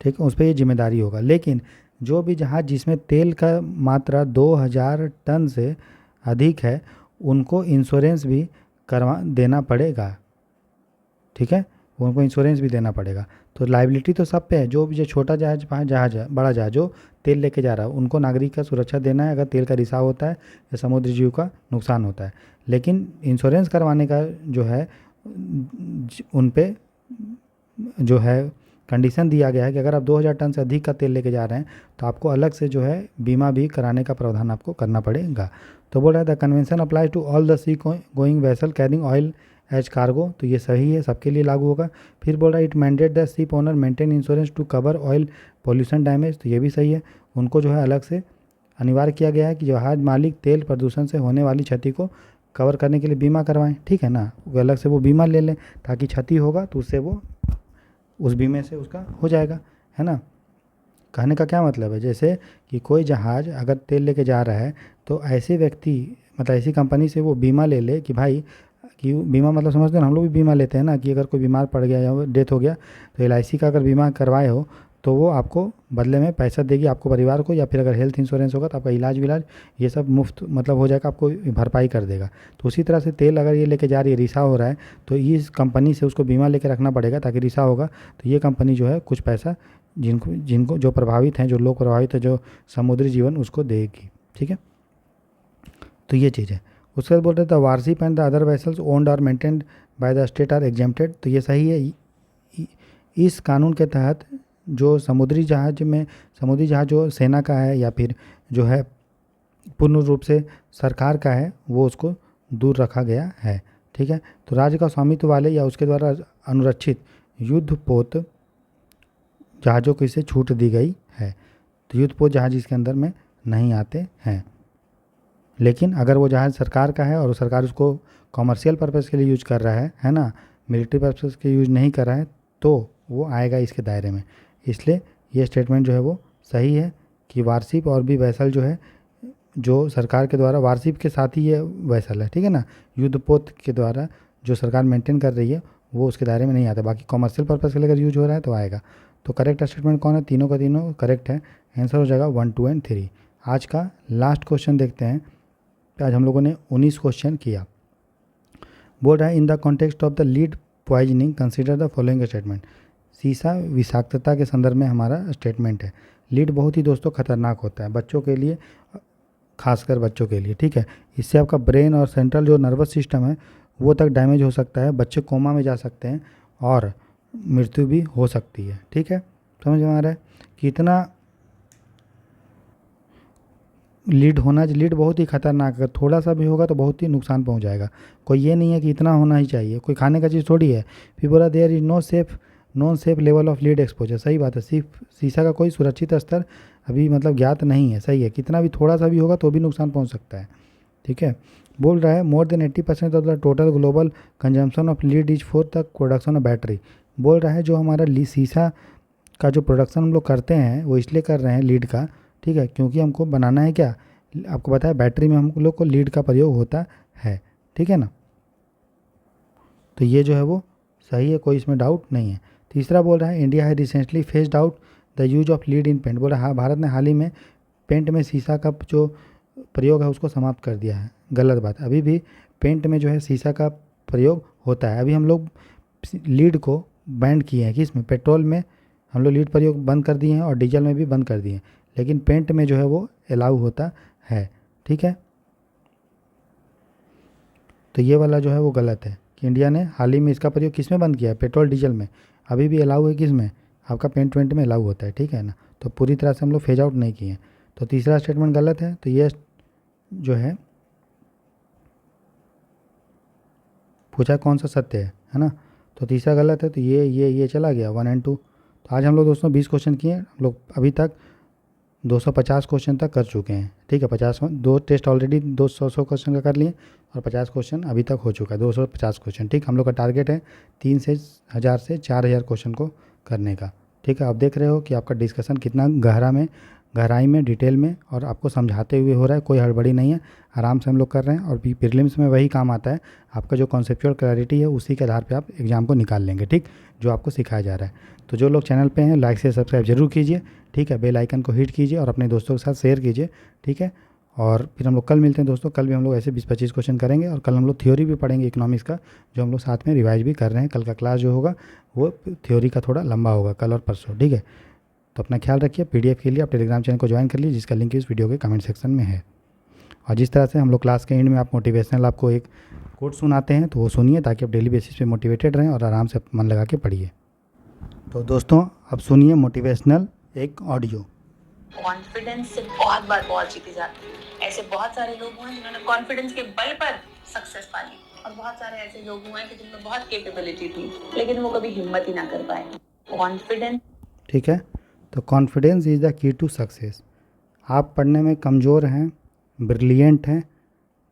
ठीक है, उस पर ये जिम्मेदारी होगा। लेकिन जो भी जहाज जिसमें तेल का मात्रा 2000 टन से अधिक है, उनको इंश्योरेंस भी देना पड़ेगा। ठीक है, उनको इंश्योरेंस भी देना पड़ेगा। तो लाइबिलिटी तो सब पे है, जो भी जो छोटा जहाज है, बड़ा जहाज जो तेल लेके जा रहा है, उनको नागरिक का सुरक्षा देना है अगर तेल का रिसाव होता है या समुद्री जीव का नुकसान होता है। लेकिन इंश्योरेंस करवाने का जो है उन पे जो है कंडीशन दिया गया है कि अगर आप 2000 टन से अधिक का तेल लेके जा रहे हैं तो आपको अलग से जो है बीमा भी कराने का प्रावधान आपको करना पड़ेगा। तो बोल रहा है the convention apply to all the sea going vessel carrying oil as cargo, तो ये सही है, सबके लिए लागू होगा। फिर बोल रहा है it mandate the ship owner maintain insurance to cover oil pollution damage, तो ये भी सही है, उनको जो है अलग से अनिवार्य किया गया है कि जहाज मालिक तेल प्रदूषण से होने वाली क्षति को कवर करने के लिए बीमा करवाएं, ठीक है ना, वो अलग से वो बीमा ले लें ताकि क्षति होगा तो उससे वो उस बीमे से उसका हो जाएगा, है ना। कहने का क्या मतलब है, जैसे कि कोई जहाज़ अगर तेल लेके जा रहा है तो ऐसे व्यक्ति मतलब ऐसी कंपनी से वो बीमा ले ले कि भाई कि बीमा मतलब समझते हैं ना, हम लोग भी बीमा लेते हैं ना कि अगर कोई बीमार पड़ गया या डेथ हो गया तो एलआईसी का अगर बीमा करवाए हो तो वो आपको बदले में पैसा देगी आपको परिवार को, या फिर अगर हेल्थ इंश्योरेंस होगा तो आपका इलाज विलाज ये सब मुफ्त मतलब हो जाएगा, आपको भरपाई कर देगा। तो उसी तरह से तेल अगर ये लेके जा रही है, रिसा हो रहा है, तो इस कंपनी से उसको बीमा लेके रखना पड़ेगा ताकि रिसा होगा तो ये कंपनी जो है कुछ पैसा जिनको जिनको जो प्रभावित हैं, जो लोग प्रभावित है, जो समुद्री जीवन उसको देगी, ठीक है। तो ये चीज़ है। उसके बाद बोल रहे थे warship and the other vessels owned और maintained by the state are exempted, तो ये सही है। इस कानून के तहत जो समुद्री जहाज जो सेना का है या फिर जो है पूर्ण रूप से सरकार का है वो उसको दूर रखा गया है, ठीक है। तो राज्य का स्वामित्व वाले या उसके द्वारा अनुरक्षित युद्धपोत जहाज़ों को इसे छूट दी गई है, तो युद्धपोत जहाज इसके अंदर में नहीं आते हैं। लेकिन अगर वो जहाज़ सरकार का है और सरकार उसको कॉमर्शियल पर्पज़ के लिए यूज कर रहा है ना, मिलिट्री पर्पज़ के यूज नहीं कर रहा है, तो वो आएगा इसके दायरे में। इसलिए ये स्टेटमेंट जो है वो सही है कि वारशिप और भी वैसल जो है जो सरकार के द्वारा, वारशिप के साथ ही ये वैसल है, ठीक है ना, युद्धपोत के द्वारा जो सरकार मेंटेन कर रही है वो उसके दायरे में नहीं आता, बाकी कॉमर्शियल पर्पज़ के लिए अगर यूज हो रहा है तो आएगा। तो करेक्ट स्टेटमेंट कौन है, तीनों का तीनों करेक्ट है, आंसर हो जाएगा 1, 2 एंड 3। आज का लास्ट क्वेश्चन देखते हैं। आज हम लोगों ने 19 क्वेश्चन किया। बोल रहा है in the context of the lead poisoning consider the following statement, सीसा विषाक्तता के संदर्भ में हमारा स्टेटमेंट है। लीड बहुत ही दोस्तों खतरनाक होता है बच्चों के लिए, खासकर बच्चों के लिए, ठीक है। इससे आपका ब्रेन और सेंट्रल जो नर्वस सिस्टम है वो तक डैमेज हो सकता है, बच्चे कोमा में जा सकते हैं और मृत्यु भी हो सकती है, ठीक है। समझ में आ रहा है कितना लीड बहुत ही खतरनाक है, थोड़ा सा भी होगा तो बहुत ही नुकसान पहुंच जाएगा। कोई ये नहीं है कि इतना होना ही चाहिए, कोई खाने का चीज़ थोड़ी है। फिर बोला there is non safe level of lead exposure, सही बात है, सिर्फ शीशा का कोई सुरक्षित स्तर अभी मतलब ज्ञात नहीं है, सही है, कितना भी थोड़ा सा भी होगा तो भी नुकसान पहुँच सकता है, ठीक है। बोल रहा है more than 80% of the total global consumption of lead is for the production of battery. बोल रहा है जो हमारा शीशा का जो प्रोडक्शन हम लोग करते हैं वो इसलिए कर रहे हैं लीड का, ठीक है, क्योंकि हमको बनाना है क्या, आपको पता है बैटरी में हम लोग को लीड का प्रयोग होता है, ठीक है ना। तो ये जो है वो सही है, कोई इसमें डाउट नहीं है। तीसरा बोल रहा है इंडिया है recently phased out the use of lead in paint, बोला हाँ भारत ने हाल ही में पेंट में शीशा का जो प्रयोग है उसको समाप्त कर दिया है, गलत बात। अभी भी पेंट में जो है शीशा का प्रयोग होता है। अभी हम लोग लीड को बैंड किए हैं, किसमें, पेट्रोल में हम लोग लीड प्रयोग बंद कर दिए हैं और डीजल में भी बंद कर दिए हैं, लेकिन पेंट में जो है वो अलाउ होता है, ठीक है। तो ये वाला जो है वो गलत है कि इंडिया ने हाल ही में इसका प्रयोग किस में बंद किया है, पेट्रोल डीजल में। अभी भी अलाउ है किस में, आपका पेंट वेंट में अलाउ होता है, ठीक है ना। तो पूरी तरह से हम लोग फेज आउट नहीं किए हैं। तो तीसरा स्टेटमेंट गलत है। तो ये जो है पूछा कौन सा सत्य है ना, तो तीसरा गलत है। तो ये चला गया 1 और 2। तो आज हम लोग दोस्तों 20 क्वेश्चन किए, हम लोग अभी तक 250 क्वेश्चन तक कर चुके हैं, ठीक है। 50 दो टेस्ट ऑलरेडी 200 क्वेश्चन का कर लिए और 50 क्वेश्चन अभी तक हो चुका है, 250 क्वेश्चन, ठीक। हम लोग का टारगेट है 3,000 से 4,000 क्वेश्चन को करने का, ठीक है। आप देख रहे हो कि आपका डिस्कशन कितना गहराई में डिटेल में और आपको समझाते हुए हो रहा है, कोई हड़बड़ी नहीं है, आराम से हम लोग कर रहे हैं। और प्रीलिम्स में वही काम आता है, आपका जो कॉन्सेप्चुअल क्लैरिटी है उसी के आधार पे आप एग्ज़ाम को निकाल लेंगे, ठीक, जो आपको सिखाया जा रहा है। तो जो लोग चैनल पे हैं लाइक से सब्सक्राइब जरूर कीजिए, ठीक है, बेल आइकन को हिट कीजिए और अपने दोस्तों के साथ शेयर कीजिए, ठीक है। और फिर हम लोग कल मिलते हैं दोस्तों, कल भी हम लोग ऐसे 20-25 क्वेश्चन करेंगे और कल हम लोग थ्योरी भी पढ़ेंगे इकोनॉमिक्स का, जो हम लोग साथ में रिवाइज भी कर रहे हैं। कल का क्लास जो होगा वो थ्योरी का थोड़ा लंबा होगा, कल और परसों, ठीक है। तो अपना ख्याल रखिए। पीडीएफ के लिए आप टेलीग्राम चैनल को ज्वाइन कर लीजिए, जिसका लिंक इस वीडियो के कमेंट सेक्शन में है। और जिस तरह से हम लोग क्लास के एंड में आप मोटिवेशनल आपको एक कोट सुनाते हैं तो वो सुनिए, ताकि आप डेली बेसिस पे मोटिवेटेड रहें और आराम से मन लगा के पढ़िए। तो दोस्तों अब सुनिए मोटिवेशनल एक ऑडियो। कॉन्फिडेंस से बहुत जीती जाती है। ऐसे बहुत सारे लोग हैं जिन्होंने कॉन्फिडेंस के बल पर सक्सेस पा ली और बहुत सारे ऐसे लोग हुए हैं कि जिनमें बहुत कैपेबिलिटी थी लेकिन वो कभी हिम्मत ही ना कर पाए। कॉन्फिडेंस। ठीक है, तो confidence is the key to success. आप पढ़ने में कमज़ोर हैं, ब्रिलियंट हैं,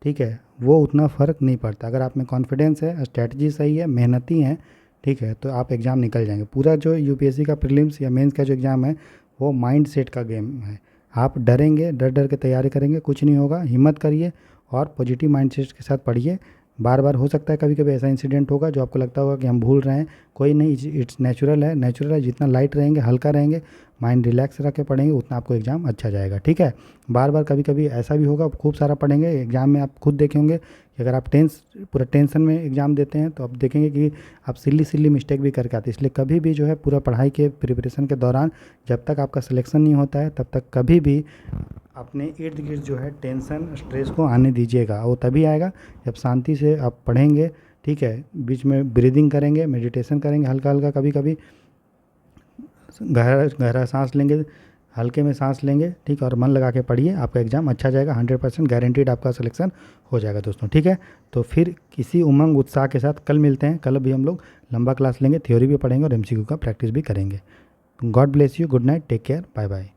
ठीक है, वो उतना फ़र्क नहीं पड़ता। अगर आप में कॉन्फिडेंस है, स्ट्रेटजी सही है, मेहनती हैं, ठीक है, तो आप एग्ज़ाम निकल जाएंगे। पूरा जो यूपीएससी का प्रीलिम्स या मेंस का जो एग्ज़ाम है वो माइंड सेट का गेम है। आप डरेंगे, डर डर के तैयारी करेंगे, कुछ नहीं होगा। हिम्मत करिए और पॉजिटिव माइंड सेट के साथ पढ़िए। बार बार हो सकता है कभी कभी ऐसा इंसिडेंट होगा जो आपको लगता होगा कि हम भूल रहे हैं, कोई नहीं, इट्स नेचुरल है, नेचुरल है। जितना लाइट रहेंगे, हल्का रहेंगे, माइंड रिलैक्स रख के पढ़ेंगे, उतना आपको एग्ज़ाम अच्छा जाएगा, ठीक है। बार बार कभी कभी ऐसा भी होगा, खूब सारा पढ़ेंगे एग्ज़ाम में, आप खुद देखे होंगे कि अगर आप पूरा टेंशन में एग्ज़ाम देते हैं तो आप देखेंगे कि आप सिल्ली सिल्ली मिस्टेक भी करके आते हैं। इसलिए कभी भी जो है पूरा पढ़ाई के प्रिपरेशन के दौरान जब तक आपका सिलेक्शन नहीं होता है तब तक कभी भी अपने इर्द गिर्द जो है टेंशन स्ट्रेस को आने दीजिएगा। वो तभी आएगा जब शांति से आप पढ़ेंगे, ठीक है। बीच में ब्रीदिंग करेंगे, मेडिटेशन करेंगे हल्का हल्का, कभी कभी गहरा गहरा सांस लेंगे, हल्के में सांस लेंगे, ठीक है, और मन लगा के पढ़िए। आपका एग्ज़ाम अच्छा जाएगा, 100% गारंटीड आपका सिलेक्शन हो जाएगा दोस्तों, ठीक है। तो फिर किसी उमंग उत्साह के साथ कल मिलते हैं। कल भी हम लोग लंबा क्लास लेंगे, थ्योरी भी पढ़ेंगे और एमसीक्यू का प्रैक्टिस भी करेंगे। God bless you, good night, take care, bye bye.